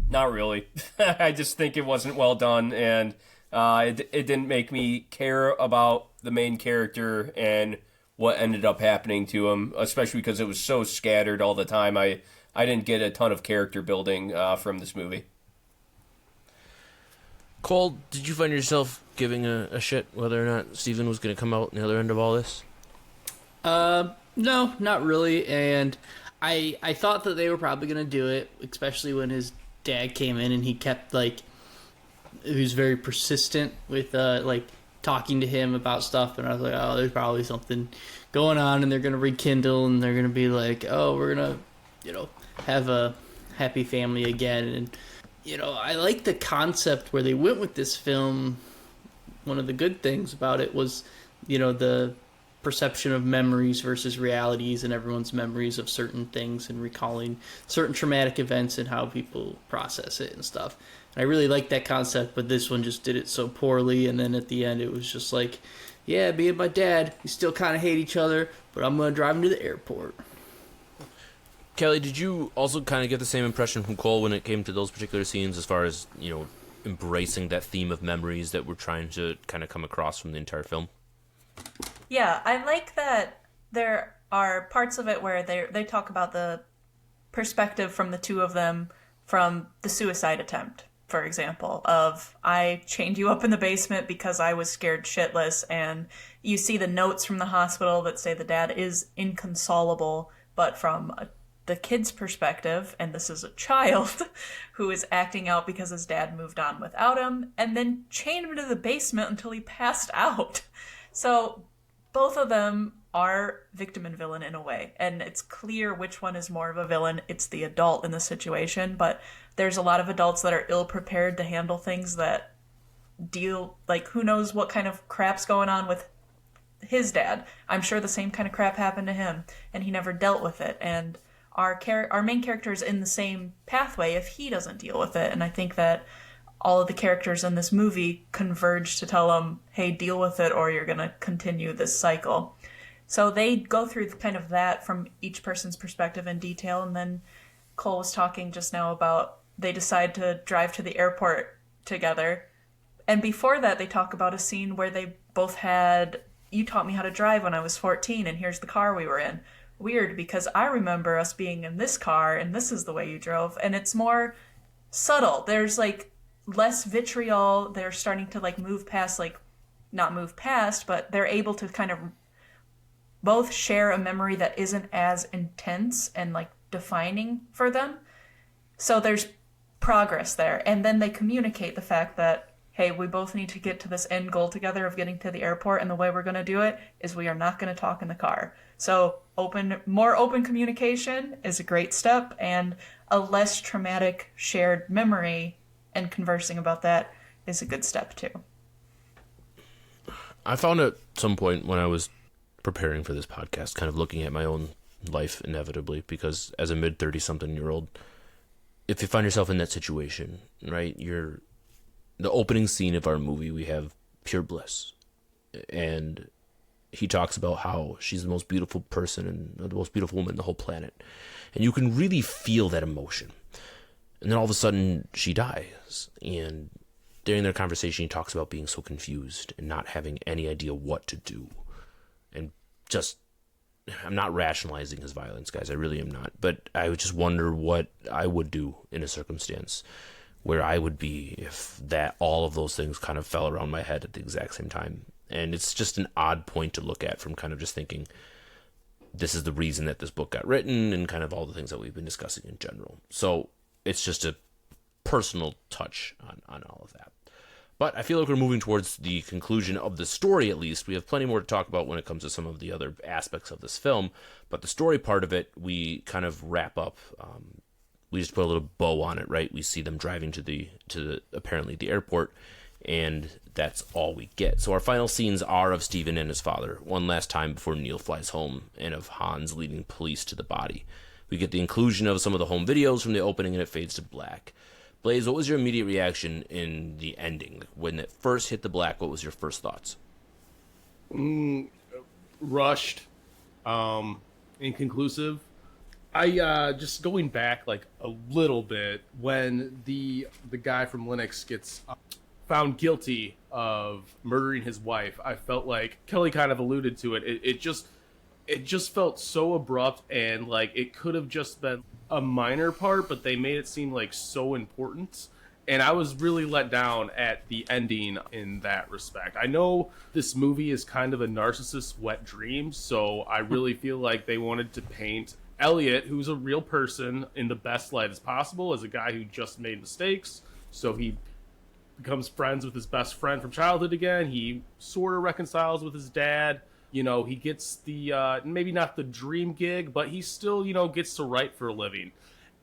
Not really. I just think it wasn't well done, and it didn't make me care about the main character and what ended up happening to him, especially because it was so scattered all the time. I didn't get a ton of character building from this movie. Cole, did you find yourself giving a shit whether or not Stephen was going to come out on the other end of all this? No, not really. And I thought that they were probably going to do it, especially when his dad came in and he kept, like, he was very persistent with, like, talking to him about stuff. And I was like, oh, there's probably something going on, and they're going to rekindle, and they're going to be like, oh, we're going to, have a happy family again. And, I like the concept where they went with this film. One of the good things about it was, the perception of memories versus realities, and everyone's memories of certain things and recalling certain traumatic events and how people process it and stuff. And I really like that concept, but this one just did it so poorly. And then at the end, it was just like, yeah, me and my dad, we still kind of hate each other, but I'm going to drive him to the airport. Kelly, did you also kind of get the same impression from Cole when it came to those particular scenes as far as, embracing that theme of memories that we're trying to kind of come across from the entire film? Yeah, I like that there are parts of it where they talk about the perspective from the two of them from the suicide attempt, for example, of I chained you up in the basement because I was scared shitless, and you see the notes from the hospital that say the dad is inconsolable, but from the kid's perspective, and this is a child who is acting out because his dad moved on without him, and then chained him to the basement until he passed out. So both of them are victim and villain in a way, and it's clear which one is more of a villain. It's the adult in the situation, but there's a lot of adults that are ill-prepared to handle things that who knows what kind of crap's going on with his dad. I'm sure the same kind of crap happened to him, and he never dealt with it, and our main character is in the same pathway if he doesn't deal with it. And I think that all of the characters in this movie converge to tell him, hey, deal with it or you're going to continue this cycle. So they go through kind of that from each person's perspective in detail. And then Cole was talking just now about they decide to drive to the airport together. And before that, they talk about a scene where they both had, you taught me how to drive when I was 14, and here's the car we were in. Weird, because I remember us being in this car, and this is the way you drove. And it's more subtle. There's, less vitriol. They're starting to, move past, not move past, but they're able to kind of both share a memory that isn't as intense and, defining for them. So there's progress there. And then they communicate the fact that, hey, we both need to get to this end goal together of getting to the airport, and the way we're going to do it is we are not going to talk in the car. So more open communication is a great step, and a less traumatic shared memory and conversing about that is a good step too. I found at some point when I was preparing for this podcast, kind of looking at my own life inevitably, because as a mid-30-something-year-old, if you find yourself in that situation, right, the opening scene of our movie, we have pure bliss. And he talks about how she's the most beautiful person and the most beautiful woman on the whole planet. And you can really feel that emotion. And then all of a sudden, she dies. And during their conversation, he talks about being so confused and not having any idea what to do. And just, I'm not rationalizing his violence, guys. I really am not. But I would just wonder what I would do in a circumstance where I would be if all of those things kind of fell around my head at the exact same time. And it's just an odd point to look at from kind of just thinking, this is the reason that this book got written and kind of all the things that we've been discussing in general. So it's just a personal touch on all of that. But I feel like we're moving towards the conclusion of the story, at least. We have plenty more to talk about when it comes to some of the other aspects of this film. But the story part of it, we kind of wrap up. We just put a little bow on it, right? We see them driving to the apparently the airport, and that's all we get. So our final scenes are of Stephen and his father, one last time before Neil flies home, and of Hans leading police to the body. We get the inclusion of some of the home videos from the opening, and it fades to black. Blaze, what was your immediate reaction in the ending? When it first hit the black, what was your first thoughts? Rushed. inconclusive. I just going back like a little bit when the guy from Linux gets found guilty of murdering his wife. I felt like Kelly kind of alluded to it. It just felt so abrupt, and like it could have just been a minor part, but they made it seem like so important. And I was really let down at the ending in that respect. I know this movie is kind of a narcissist's wet dream, so I really feel like they wanted to paint Elliot, who's a real person, in the best light as possible, as a guy who just made mistakes. So he becomes friends with his best friend from childhood again. He sort of reconciles with his dad. You know, he gets the, maybe not the dream gig, but he still, you know, gets to write for a living.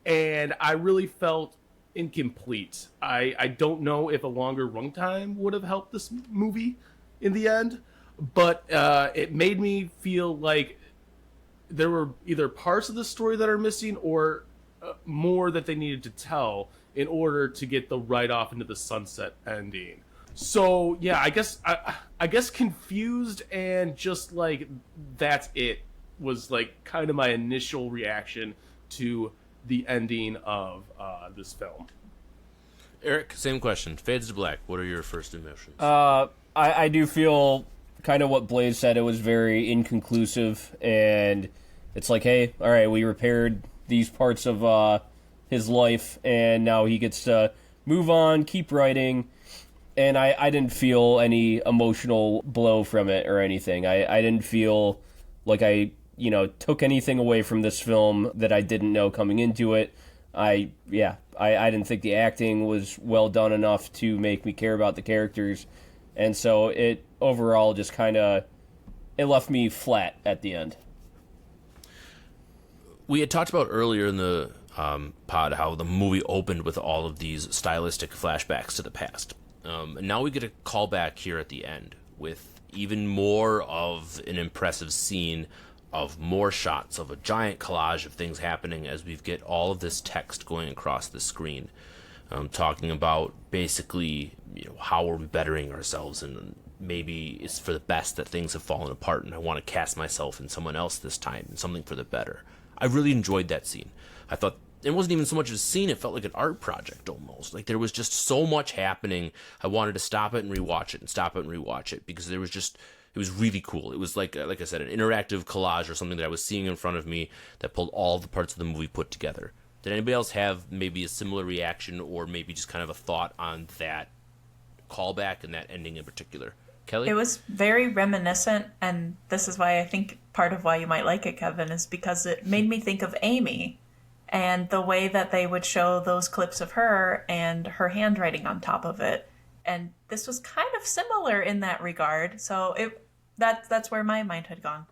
And I really felt incomplete. I don't know if a longer runtime would have helped this movie in the end, but it made me feel like there were either parts of the story that are missing or more that they needed to tell in order to get the right off into the sunset ending. So yeah, I guess confused and just like that's it was like kind of my initial reaction to the ending of this film. Eric, same question. Fades to black. What are your first emotions? I do feel kind of what Blaze said. It was very inconclusive, and it's like, hey, all right, we repaired these parts of his life, and now he gets to move on, keep writing. And I didn't feel any emotional blow from it or anything. I didn't feel like I took anything away from this film that I didn't know coming into it. I didn't think the acting was well done enough to make me care about the characters. And so it overall just kind of, it left me flat at the end. We had talked about earlier in the pod how the movie opened with all of these stylistic flashbacks to the past. And now we get a callback here at the end with even more of an impressive scene of more shots of a giant collage of things happening as we get all of this text going across the screen, talking about basically how are we bettering ourselves, and maybe it's for the best that things have fallen apart and I want to cast myself in someone else this time and something for the better. I really enjoyed that scene. I thought it wasn't even so much a scene, it felt like an art project almost. Like there was just so much happening. I wanted to stop it and rewatch it and stop it and rewatch it because there was just, it was really cool. It was like I said, an interactive collage or something that I was seeing in front of me that pulled all the parts of the movie put together. Did anybody else have maybe a similar reaction or maybe just kind of a thought on that callback and that ending in particular? Kelly? It was very reminiscent, and this is why I think part of why you might like it, Kevin, is because it made me think of Amy and the way that they would show those clips of her and her handwriting on top of it. And this was kind of similar in that regard. So that's where my mind had gone.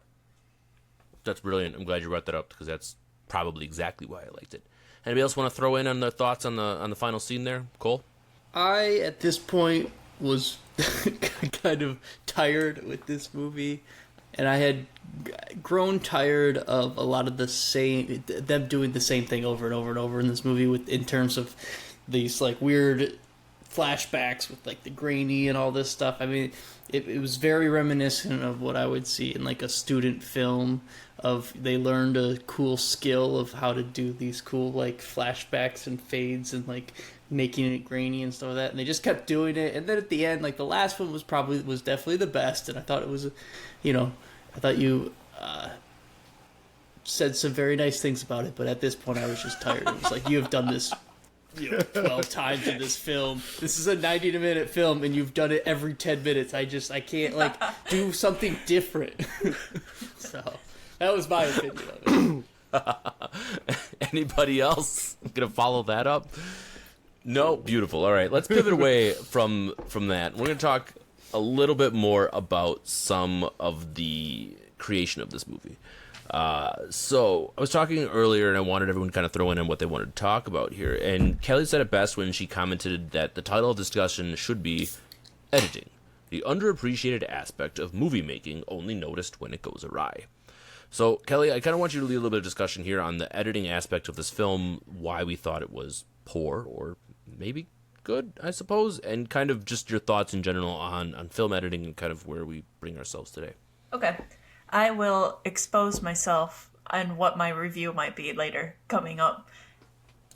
That's brilliant. I'm glad you brought that up because that's probably exactly why I liked it. Anybody else want to throw in on the thoughts on the final scene there? Cole? I, at this point, was kind of tired with this movie, and I had grown tired of a lot of them doing the same thing over and over and over in this movie in terms of these like weird flashbacks with like the grainy and all this stuff. I mean, it was very reminiscent of what I would see in like a student film of they learned a cool skill of how to do these cool like flashbacks and fades and like making it grainy and stuff like that, and they just kept doing it. And then at the end, like the last one was definitely the best, and I thought it was, I thought you said some very nice things about it, but at this point I was just tired. It was like, you have done this 12 times in this film. This is a 90-minute film, and you've done it every 10 minutes. I can't like do something different. So that was my opinion of it. Anybody else gonna follow that up? No? Beautiful. All right, let's pivot away from that. We're going to talk a little bit more about some of the creation of this movie. So I was talking earlier, and I wanted everyone to kind of throw in on what they wanted to talk about here. And Kelly said it best when she commented that the title of the discussion should be Editing, the underappreciated aspect of movie making only noticed when it goes awry. So, Kelly, I kind of want you to lead a little bit of discussion here on the editing aspect of this film, why we thought it was poor or maybe good, I suppose, and kind of just your thoughts in general on film editing and kind of where we bring ourselves today. Okay. I will expose myself and what my review might be later coming up.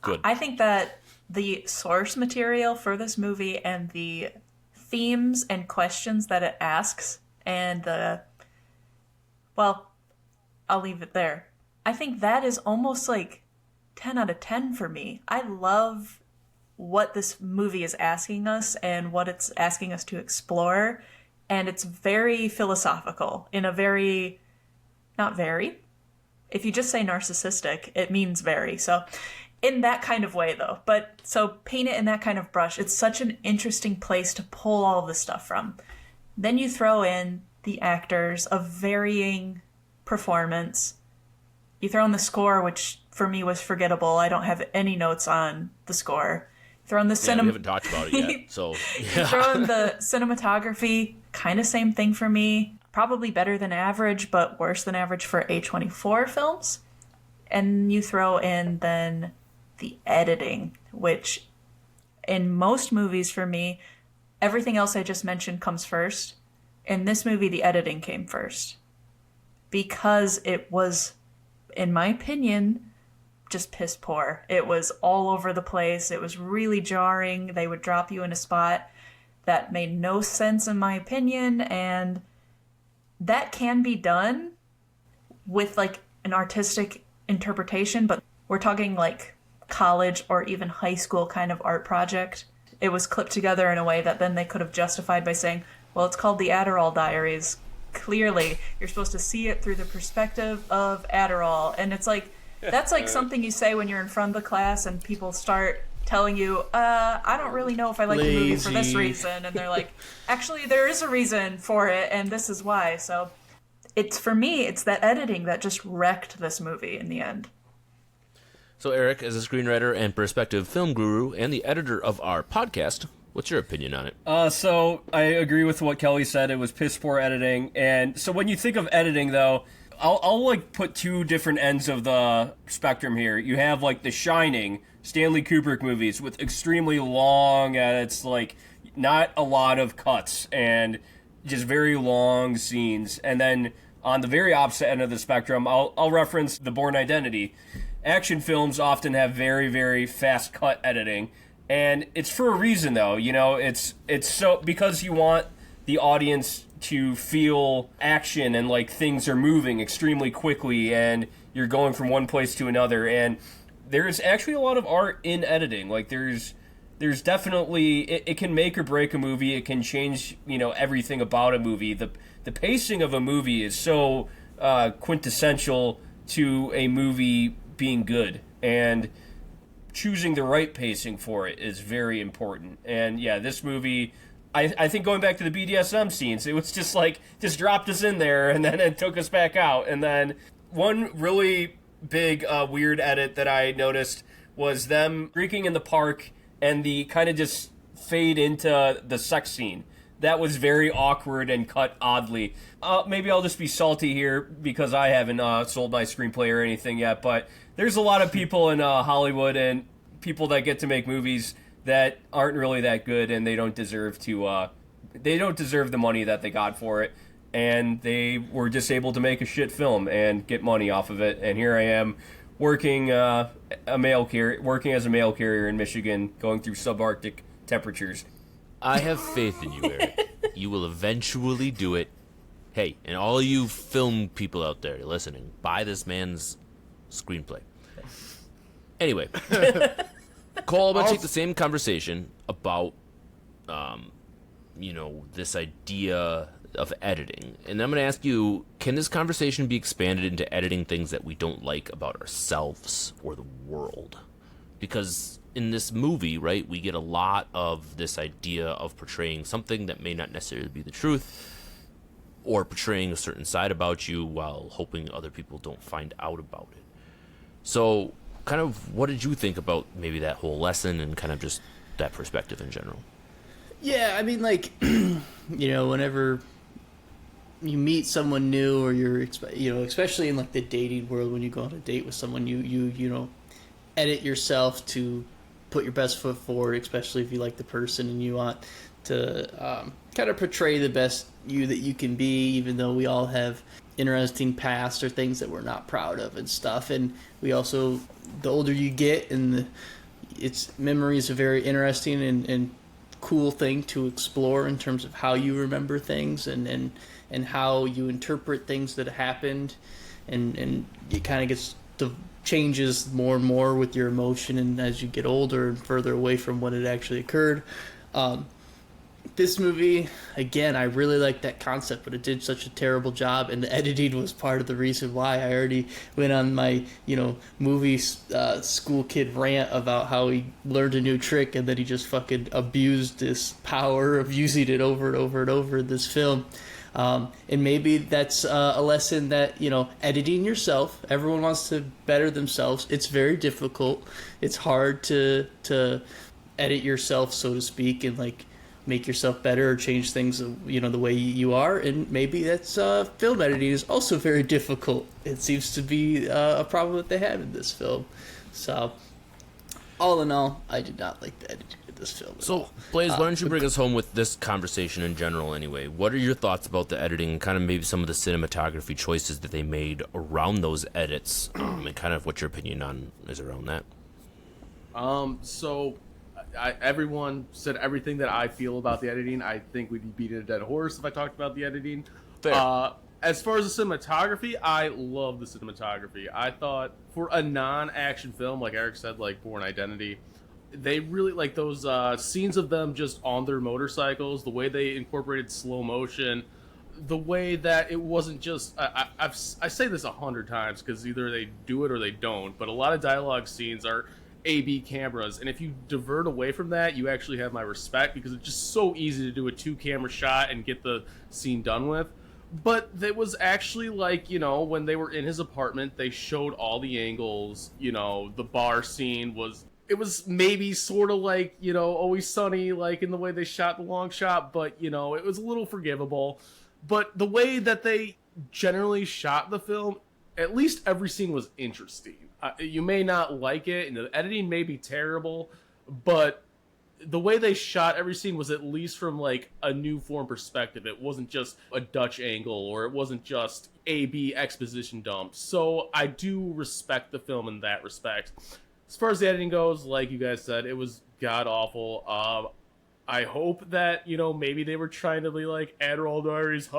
Good. I think that the source material for this movie and the themes and questions that it asks and well, I'll leave it there. I think that is almost like 10 out of 10 for me. I love what this movie is asking us and what it's asking us to explore. And it's very philosophical in a very, not very. If you just say narcissistic, it means very. So in that kind of way, though. But so paint it in that kind of brush. It's such an interesting place to pull all this stuff from. Then you throw in the actors of varying performance. You throw in the score, which for me was forgettable. I don't have any notes on the score. Throw in the we haven't talked about it yet, so you throw in the cinematography, kind of same thing for me. Probably better than average, but worse than average for A24 films. And you throw in then the editing, which in most movies for me, everything else I just mentioned comes first. In this movie, the editing came first. Because it was, in my opinion, just piss poor. It was all over the place. It was really jarring. They would drop you in a spot that made no sense in my opinion, and that can be done with like an artistic interpretation, but we're talking like college or even high school kind of art project. It was clipped together in a way that then they could have justified by saying, well, it's called the Adderall Diaries. Clearly, you're supposed to see it through the perspective of Adderall, and it's like, that's like something you say when you're in front of the class and people start telling you, I don't really know if I like the movie for this reason. And they're like, actually, there is a reason for it, and this is why. So it's, for me, it's that editing that just wrecked this movie in the end. So Eric, as a screenwriter and perspective film guru and the editor of our podcast, what's your opinion on it? So I agree with what Kelly said. It was piss poor editing. And so when you think of editing, though, I'll like put two different ends of the spectrum here. You have like The Shining, Stanley Kubrick movies with extremely long edits, like not a lot of cuts and just very long scenes. And then on the very opposite end of the spectrum, I'll reference The Bourne Identity. Action films often have very, very fast cut editing. And it's for a reason, though. You know, it's so because you want the audience to feel action and like things are moving extremely quickly and you're going from one place to another. And there's actually a lot of art in editing. Like there's definitely, it can make or break a movie. It can change, you know, everything about a movie. The pacing of a movie is so quintessential to a movie being good, and choosing the right pacing for it is very important. And yeah, this movie, I think going back to the BDSM scenes, it was just like, just dropped us in there and then it took us back out. And then one really big weird edit that I noticed was them drinking in the park and the kind of just fade into the sex scene. That was very awkward and cut oddly. Maybe I'll just be salty here because I haven't sold my screenplay or anything yet, but there's a lot of people in Hollywood and people that get to make movies that aren't really that good, and they don't deserve the money that they got for it, and they were just able to make a shit film and get money off of it. And here I am working as a mail carrier in Michigan, going through subarctic temperatures. I have faith in you, Eric. You will eventually do it. Hey, and all you film people out there listening, buy this man's screenplay. Anyway, Cole, I'm going to take the same conversation about, this idea of editing. And I'm going to ask you, can this conversation be expanded into editing things that we don't like about ourselves or the world? Because in this movie, right, we get a lot of this idea of portraying something that may not necessarily be the truth, or portraying a certain side about you while hoping other people don't find out about it. So, kind of, what did you think about maybe that whole lesson and kind of just that perspective in general? Yeah, I mean, like, whenever you meet someone new, or you're, especially in like the dating world, when you go on a date with someone, you edit yourself to put your best foot forward, especially if you like the person and you want to kind of portray the best you that you can be, even though we all have interesting past or things that we're not proud of and stuff. And we also, the older you get, and it's memory is a very interesting and cool thing to explore in terms of how you remember things and how you interpret things that happened, and it kind of gets to changes more and more with your emotion, and as you get older and further away from when it actually occurred. This movie, again, I really liked that concept, but it did such a terrible job, and the editing was part of the reason why. I already went on my, movie school kid rant about how he learned a new trick and then he just fucking abused this power of using it over and over and over in this film. And maybe that's a lesson that, editing yourself, everyone wants to better themselves. It's very difficult. It's hard to edit yourself, so to speak, and make yourself better or change things, the way you are. And maybe that's film editing is also very difficult. It seems to be a problem that they have in this film. So, all in all, I did not like the editing of this film. So, Blaze, why don't you bring us home with this conversation in general anyway? What are your thoughts about the editing and kind of maybe some of the cinematography choices that they made around those edits, and kind of what your opinion on is around that? So everyone said everything that I feel about the editing. I think we'd be beating a dead horse if I talked about the editing. Fair. As far as the cinematography, I love the cinematography. I thought for a non-action film, like Eric said, like Bourne Identity, they really like those scenes of them just on their motorcycles, the way they incorporated slow motion, the way that it wasn't just I say this 100 times because either they do it or they don't, but a lot of dialogue scenes are AB cameras, and if you divert away from that, you actually have my respect, because it's just so easy to do a 2-camera shot and get the scene done with. But it was actually when they were in his apartment, they showed all the angles. The bar scene was maybe sort of Always Sunny, in the way they shot the long shot, but it was a little forgivable. But the way that they generally shot the film, at least every scene was interesting. You may not like it, and the editing may be terrible, but the way they shot every scene was at least from a new form perspective. It wasn't just a Dutch angle, or it wasn't just A-B exposition dump. So I do respect the film in that respect. As far as the editing goes, like you guys said, it was god-awful. I hope that, maybe they were trying to be like Adderall Diaries,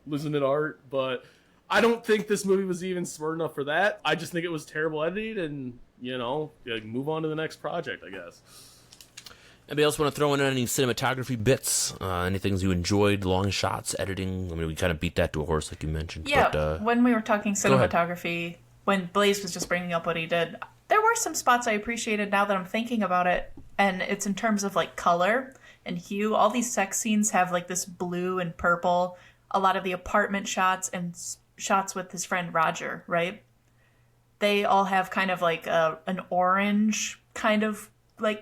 listen to art, but I don't think this movie was even smart enough for that. I just think it was terrible editing, and, move on to the next project, I guess. Anybody else want to throw in any cinematography bits? Any things you enjoyed, long shots, editing? I mean, we kind of beat that to a horse, like you mentioned. Yeah, but, when we were talking cinematography, when Blaze was just bringing up what he did, there were some spots I appreciated now that I'm thinking about it, and it's in terms of, color and hue. All these sex scenes have, this blue and purple. A lot of the apartment shots and shots with his friend Roger, right? They all have kind of an orange kind of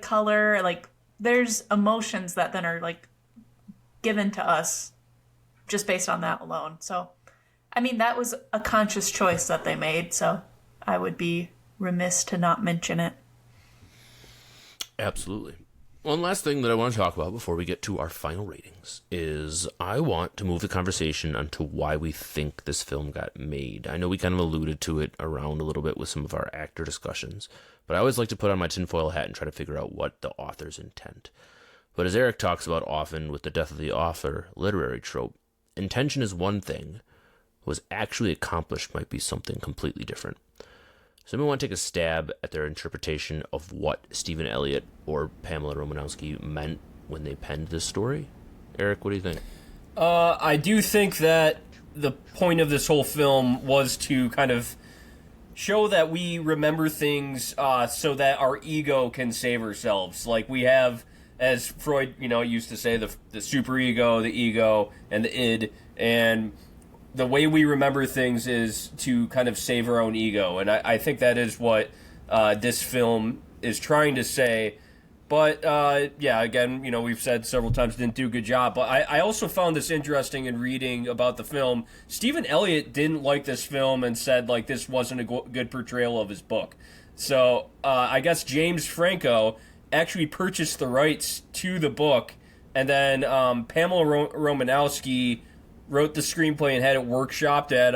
color. There's emotions that then are given to us just based on that alone. So, I mean, that was a conscious choice that they made. So I would be remiss to not mention it. Absolutely. One last thing that I want to talk about before we get to our final ratings is I want to move the conversation onto why we think this film got made. I know we kind of alluded to it around a little bit with some of our actor discussions, but I always like to put on my tinfoil hat and try to figure out what the author's intent. But as Eric talks about often with the death of the author literary trope, intention is one thing, what was actually accomplished might be something completely different. So anyone want to take a stab at their interpretation of what Stephen Elliott or Pamela Romanowski meant when they penned this story? Eric, what do you think? I do think that the point of this whole film was to kind of show that we remember things so that our ego can save ourselves. Like we have, as Freud, used to say, the superego, the ego, and the id, and the way we remember things is to kind of save our own ego, and I think that is what this film is trying to say. But, again, we've said several times didn't do a good job, but I also found this interesting in reading about the film. Stephen Elliott didn't like this film and said, this wasn't a good portrayal of his book. So, I guess James Franco actually purchased the rights to the book, and then Pamela Romanowski wrote the screenplay and had it workshopped at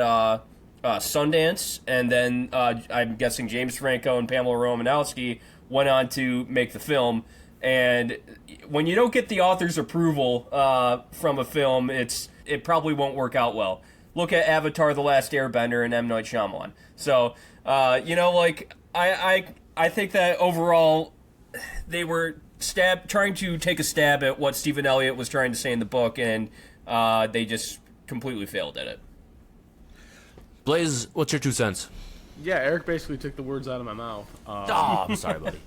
Sundance, and then I'm guessing James Franco and Pamela Romanowski went on to make the film. And when you don't get the author's approval from a film, it probably won't work out well. Look at Avatar: The Last Airbender and M. Night Shyamalan. So, like, I think that overall they were trying to take a stab at what Stephen Elliott was trying to say in the book, and they just completely failed at it. Blaze, what's your 2 cents? Yeah, Eric basically took the words out of my mouth. I'm sorry, buddy.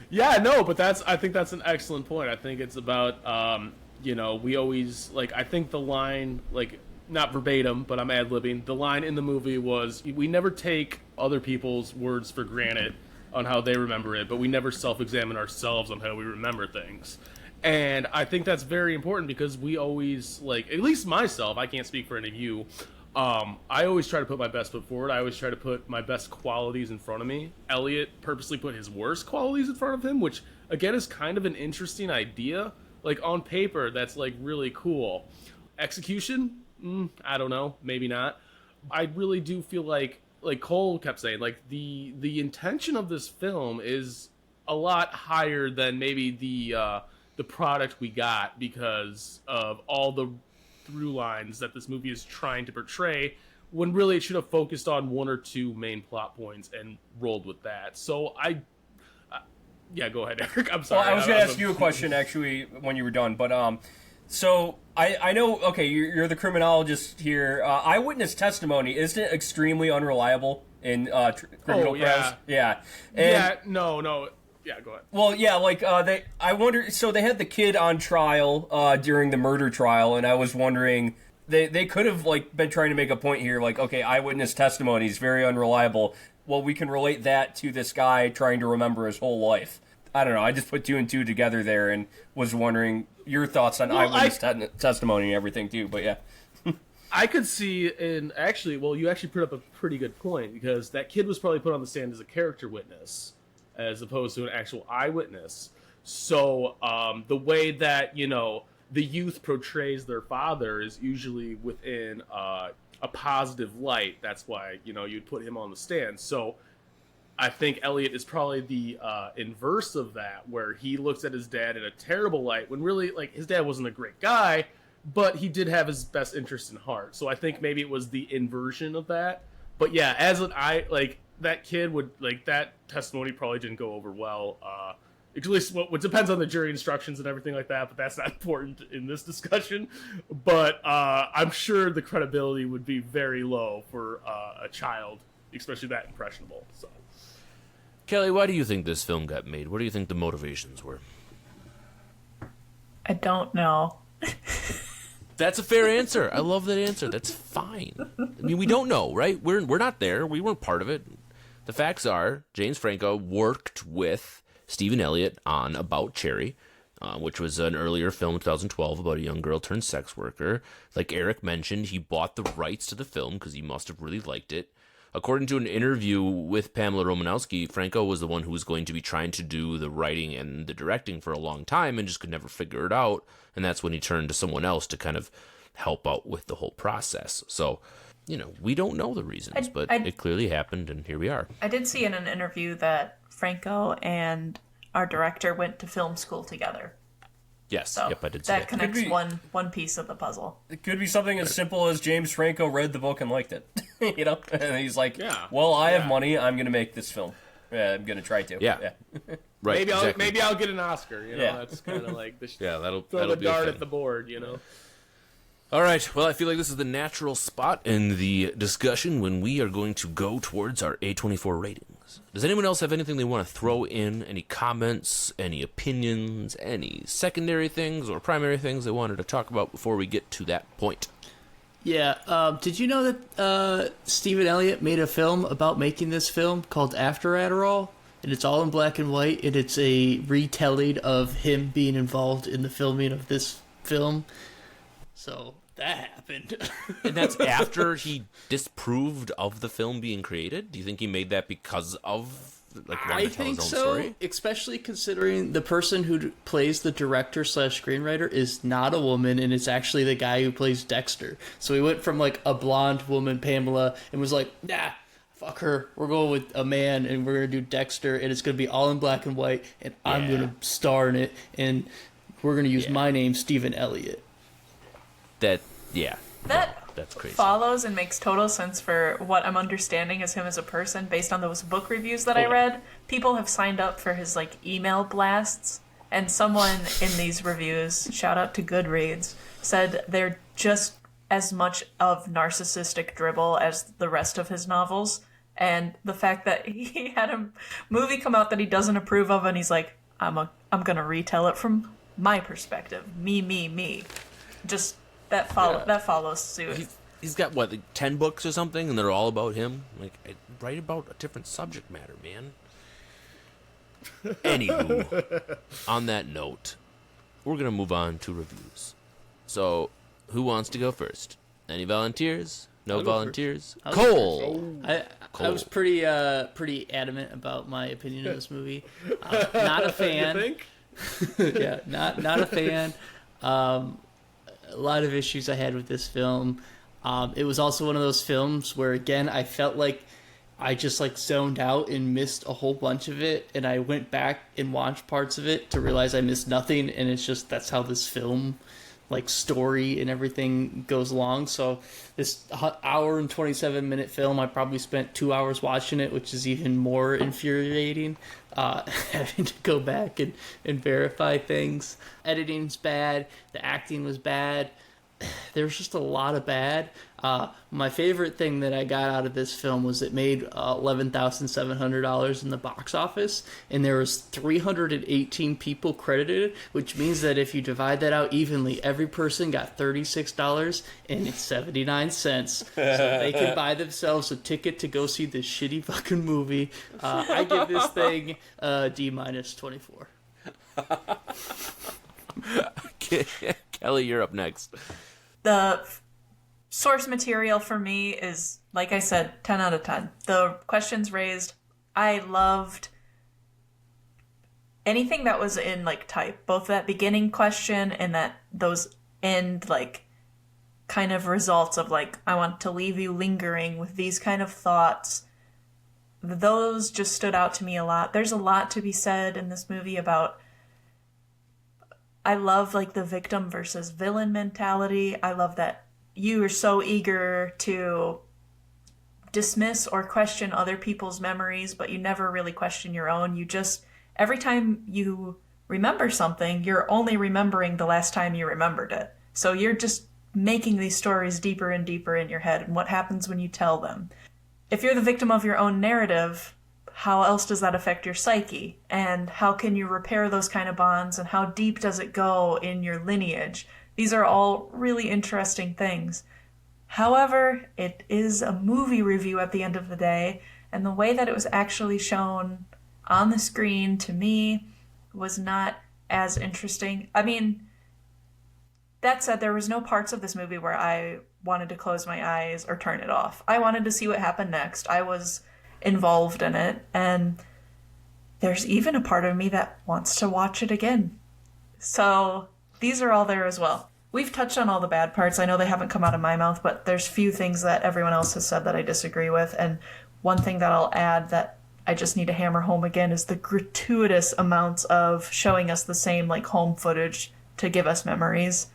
Yeah, no, but I think that's an excellent point. I think it's about, we always, like, I think the line, like, not verbatim, but I'm ad-libbing, the line in the movie was, we never take other people's words for granted on how they remember it, but we never self-examine ourselves on how we remember things. And I think that's very important because we always, like, at least myself, I can't speak for any of you, I always try to put my best foot forward. I always try to put my best qualities in front of me. Elliot purposely put his worst qualities in front of him, which, again, is kind of an interesting idea. Like, on paper, that's, like, really cool. Execution? I don't know. Maybe not. I really do feel like Cole kept saying, like, the intention of this film is a lot higher than maybe the product we got because of all the through lines that this movie is trying to portray, when really it should have focused on 1 or 2 main plot points and rolled with that. So yeah, go ahead, Eric. I'm sorry. Well, I was going to ask you a question actually when you were done, but so I know. Okay, you're the criminologist here. Eyewitness testimony, isn't it extremely unreliable in criminal crimes? Yeah. No. Yeah, go ahead. Well, yeah, like, I wonder, so they had the kid on trial during the murder trial, and I was wondering, they could have, like, been trying to make a point here, like, okay, eyewitness testimony is very unreliable. Well, we can relate that to this guy trying to remember his whole life. I don't know, I just put 2 and 2 together there and was wondering your thoughts on eyewitness testimony and everything, too, but yeah. I could see, you actually put up a pretty good point, because that kid was probably put on the stand as a character witness, as opposed to an actual eyewitness. So the way that, the youth portrays their father is usually within a positive light. That's why, you'd put him on the stand. So I think Elliot is probably the inverse of that, where he looks at his dad in a terrible light, when really, like, his dad wasn't a great guy, but he did have his best interest in heart. So I think maybe it was the inversion of that. But yeah, that kid would, like, that testimony probably didn't go over well. At least what depends on the jury instructions and everything like that, but that's not important in this discussion. But I'm sure the credibility would be very low for a child, especially that impressionable. So, Kelly, why do you think this film got made? What do you think the motivations were? I don't know. That's a fair answer. I love that answer. That's fine. I mean, we don't know, right? We're not there. We weren't part of it. The facts are, James Franco worked with Stephen Elliott on About Cherry, which was an earlier film in 2012 about a young girl turned sex worker. Like Eric mentioned, he bought the rights to the film because he must have really liked it. According to an interview with Pamela Romanowski, Franco was the one who was going to be trying to do the writing and the directing for a long time and just could never figure it out. And that's when he turned to someone else to kind of help out with the whole process. So, we don't know the reasons, but it clearly happened, and here we are. I did see in an interview that Franco and our director went to film school together. Yes, So yep, I did see that. That connects one piece of the puzzle. It could be something as simple as James Franco read the book and liked it, and he's like, well, I have money, I'm going to make this film. I'm going to try to. Yeah. Right, maybe I'll get an Oscar, that's kind of like the that'll throw the be a dart thing. at the board, All right, well, I feel like this is the natural spot in the discussion when we are going to go towards our A24 ratings. Does anyone else have anything they want to throw in? Any comments, any opinions, any secondary things or primary things they wanted to talk about before we get to that point? Yeah, did you know that Stephen Elliott made a film about making this film called After Adderall? And it's all in black and white, and it's a retelling of him being involved in the filming of this film. So that happened. And that's after he disapproved of the film being created? Do you think he made that because of like I wanted to tell think his own so, story? especially considering the person who plays the director slash screenwriter is not a woman, and it's actually the guy who plays Dexter. So he went from like a blonde woman, Pamela, and was like, nah, fuck her. We're going with a man, and we're gonna do Dexter, and it's gonna be all in black and white, and I'm gonna star in it, and we're gonna use my name, Stephen Elliott. That That's crazy. follows and makes total sense for what I'm understanding as him as a person based on those book reviews that I read. People have signed up for his like email blasts, and someone in these reviews, shout out to Goodreads, said they're just as much of narcissistic dribble as the rest of his novels. And the fact that he had a movie come out that he doesn't approve of, and he's like, I'm gonna retell it from my perspective, me. Just that follows suit. He's got what, like 10 books or something, and they're all about him. Like, write about a different subject matter, man. Anywho, on that note, we're gonna move on to reviews. So, who wants to go first? Any volunteers? No volunteers? Cole. I was pretty adamant about my opinion of this movie. Not a fan. You think? Yeah, not a fan. A lot of issues I had with this film. It was also one of those films where, again, I felt like I just like zoned out and missed a whole bunch of it, and I went back and watched parts of it to realize I missed nothing, and it's just that's how this film, like story and everything goes along. So this hour and 27-minute film, I probably spent 2 hours watching it, which is even more infuriating, having to go back and verify things. Editing's bad, the acting was bad, there was just a lot of bad. My favorite thing that I got out of this film was it made $11,700 in the box office, and there was 318 people credited, which means that if you divide that out evenly, every person got $36.79, so they could buy themselves a ticket to go see this shitty fucking movie. I give this thing D-24. Kelly, you're up next. The source material for me is, like I said, 10 out of 10. The questions raised, I loved anything that was in like type, both that beginning question and that those end like kind of results of like, I want to leave you lingering with these kind of thoughts. Those just stood out to me a lot. There's a lot to be said in this movie about, I love like the victim versus villain mentality. I love that you are so eager to dismiss or question other people's memories, but you never really question your own. You just, every time you remember something, you're only remembering the last time you remembered it. So you're just making these stories deeper and deeper in your head, and what happens when you tell them. If you're the victim of your own narrative, how else does that affect your psyche? And how can you repair those kind of bonds? And how deep does it go in your lineage? These are all really interesting things. However, it is a movie review at the end of the day, and the way that it was actually shown on the screen to me was not as interesting. I mean, that said, there was no parts of this movie where I wanted to close my eyes or turn it off. I wanted to see what happened next. I was involved in it, and there's even a part of me that wants to watch it again. So these are all there as well. We've touched on all the bad parts. I know they haven't come out of my mouth, but there's few things that everyone else has said that I disagree with. And one thing that I'll add that I just need to hammer home again is the gratuitous amounts of showing us the same like home footage to give us memories.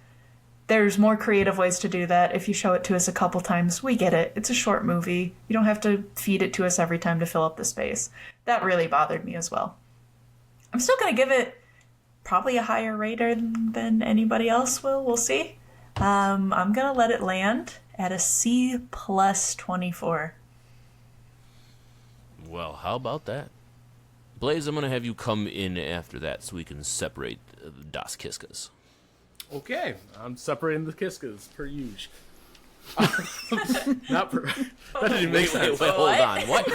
There's more creative ways to do that. If you show it to us a couple times, we get it. It's a short movie. You don't have to feed it to us every time to fill up the space. That really bothered me as well. I'm still going to give it probably a higher rating than anybody else will. We'll see. I'm going to let it land at a C plus 24. Well, how about that? Blaze, I'm going to have you come in after that so we can separate Das Kiskas. Okay, I'm separating the Kiskas per usual. Not per. That didn't make sense. Wait, hold on. What?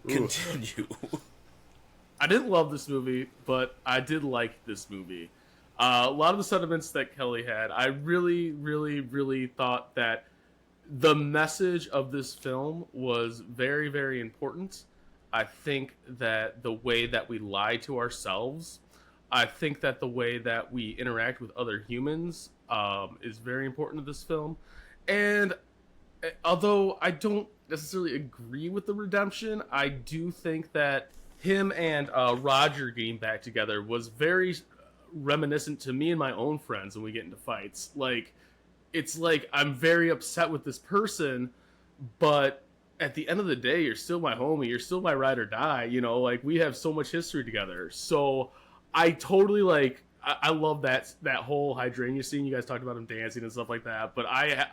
Continue. I didn't love this movie, but I did like this movie. A lot of the sentiments that Kelly had, I really, really, really thought that the message of this film was very, very important. I think that the way that we lie to ourselves, I think that the way that we interact with other humans is very important to this film. And although I don't necessarily agree with the redemption, I do think that him and Roger getting back together was very reminiscent to me and my own friends when we get into fights. Like, it's like I'm very upset with this person, but at the end of the day, you're still my homie. You're still my ride or die. You know, like, we have so much history together. So I totally like. I love that whole hydrangea scene. You guys talked about him dancing and stuff like that. But I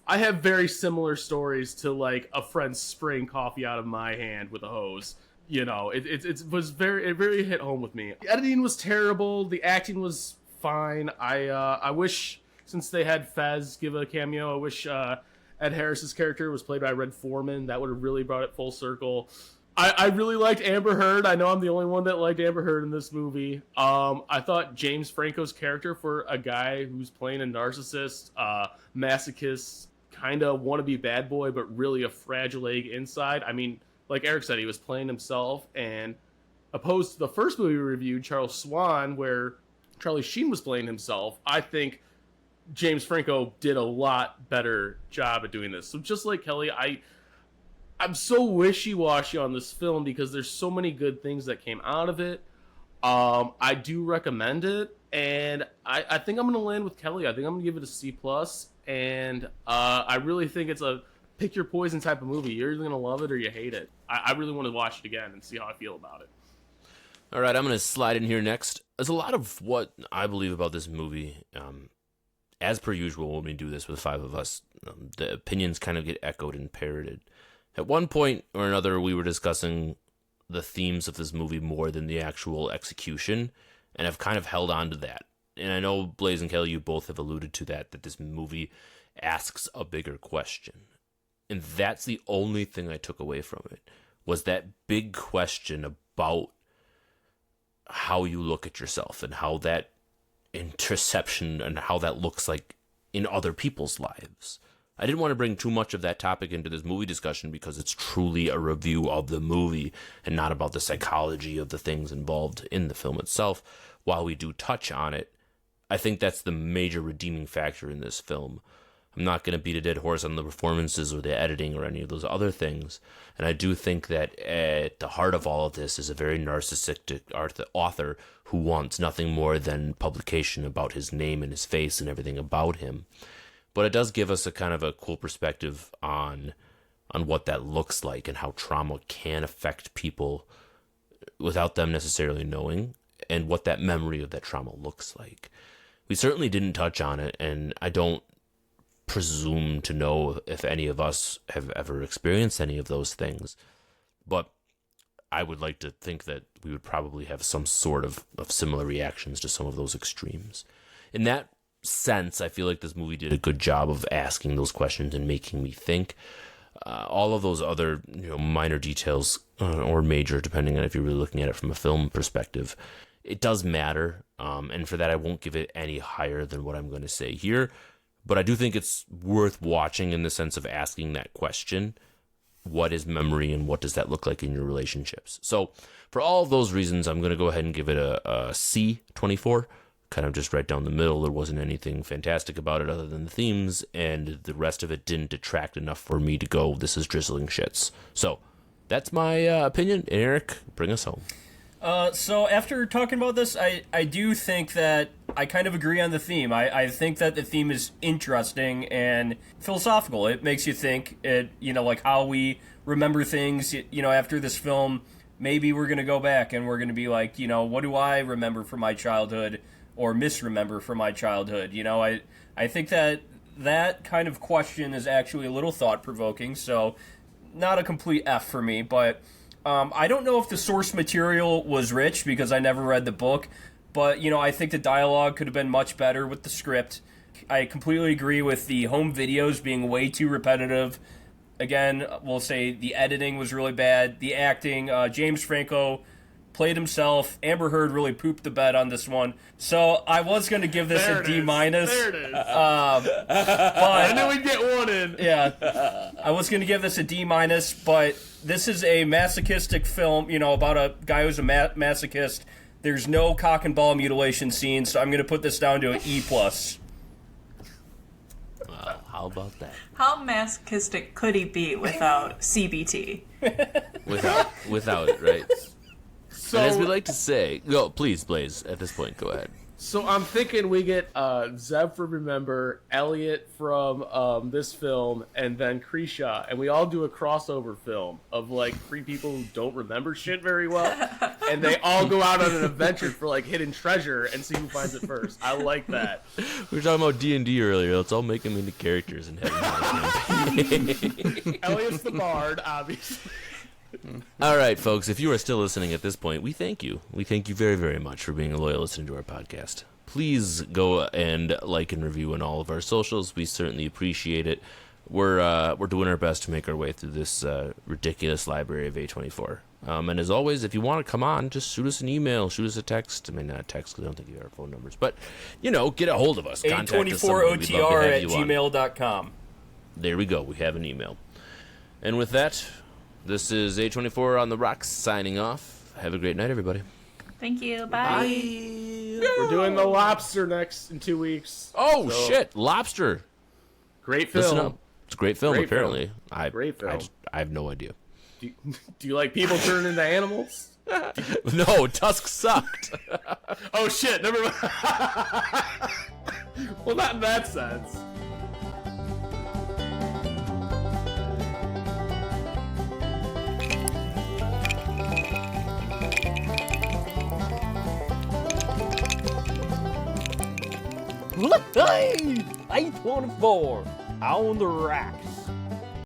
have very similar stories to like a friend spraying coffee out of my hand with a hose. You know, it very hit home with me. The editing was terrible. The acting was fine. I wish, since they had Fez give a cameo, I wish Ed Harris's character was played by Red Foreman. That would have really brought it full circle. I really liked Amber Heard. I know I'm the only one that liked Amber Heard in this movie. I thought James Franco's character, for a guy who's playing a narcissist, masochist, kind of wannabe bad boy, but really a fragile egg inside. I mean, like Eric said, he was playing himself, and opposed to the first movie we reviewed, Charles Swan, where Charlie Sheen was playing himself, I think James Franco did a lot better job at doing this. So just like Kelly, I'm so wishy-washy on this film because there's so many good things that came out of it. I do recommend it, and I think I'm going to land with Kelly. I think I'm going to give it a C+, and I really think it's a pick your poison type of movie. You're either going to love it or you hate it. I really want to watch it again and see how I feel about it. All right, I'm going to slide in here next. There's a lot of what I believe about this movie. As per usual, when we do this with five of us, the opinions kind of get echoed and parroted. At one point or another, we were discussing the themes of this movie more than the actual execution, and I've kind of held on to that. And I know, Blaze and Kelly, you both have alluded to that this movie asks a bigger question. And that's the only thing I took away from it, was that big question about how you look at yourself and how that interception and how that looks like in other people's lives. I didn't want to bring too much of that topic into this movie discussion because it's truly a review of the movie and not about the psychology of the things involved in the film itself. While we do touch on it, I think that's the major redeeming factor in this film. I'm not going to beat a dead horse on the performances or the editing or any of those other things. And I do think that at the heart of all of this is a very narcissistic author who wants nothing more than publication about his name and his face and everything about him. But it does give us a kind of a cool perspective on what that looks like and how trauma can affect people without them necessarily knowing, and what that memory of that trauma looks like. We certainly didn't touch on it, and I don't presume to know if any of us have ever experienced any of those things. But I would like to think that we would probably have some sort of similar reactions to some of those extremes. In that sense, I feel like this movie did a good job of asking those questions and making me think. All of those other minor details, or major, depending on if you're really looking at it from a film perspective, it does matter. And for that, I won't give it any higher than what I'm going to say here. But I do think it's worth watching in the sense of asking that question. What is memory and what does that look like in your relationships? So for all of those reasons, I'm going to go ahead and give it a C24. Kind of just right down the middle. There wasn't anything fantastic about it other than the themes, and the rest of it didn't detract enough for me to go, this is drizzling shits. So that's my opinion. And Eric, bring us home. So after talking about this, I do think that I kind of agree on the theme. I think that the theme is interesting and philosophical. It makes you think, like how we remember things, after this film. Maybe we're going to go back and we're going to be like, what do I remember from my childhood or misremember from my childhood? I think that kind of question is actually a little thought-provoking, so not a complete F for me, but I don't know if the source material was rich because I never read the book, but, I think the dialogue could have been much better with the script. I completely agree with the home videos being way too repetitive. Again, we'll say the editing was really bad. The acting, James Franco played himself. Amber Heard really pooped the bed on this one. So I was going to give this a D-. There it is. But I knew we'd get one in. yeah, I was going to give this a D-, but this is a masochistic film, about a guy who's a masochist. There's no cock and ball mutilation scene, so I'm going to put this down to an E+. Well, how about that? How masochistic could he be without CBT? Without it, right? So, And as we like to say, go, please, Blaze, at this point, go ahead. So I'm thinking we get Zeb from Remember, Elliot from this film, and then Krisha, and we all do a crossover film of like three people who don't remember shit very well, and they all go out on an adventure for like hidden treasure and see who finds it first. I like that. We were talking about D&D earlier. Let's all make them into characters and have them. Elliot's the bard, obviously. All right, folks, if you are still listening at this point, we thank you. We thank you very, very much for being a loyal listener to our podcast. Please go and like and review on all of our socials. We certainly appreciate it. We're doing our best to make our way through this ridiculous library of A24. And as always, if you want to come on, just shoot us an email, shoot us a text. I mean, not a text because I don't think you have our phone numbers. But, get a hold of us. Contact us somehow. We'd love to have A24OTR@gmail.com. There we go. We have an email. And with that, this is A24 on the Rocks signing off. Have a great night, everybody. Thank you. Bye. We're doing The Lobster in 2 weeks. Oh, shit. Lobster. Great film. Listen up. It's a great film, Great apparently. film. Great film. I have no idea. Do you like people turning into animals? No, Tusk sucked. Oh, shit. Never mind. Well, not in that sense. Hey, A24 on the racks.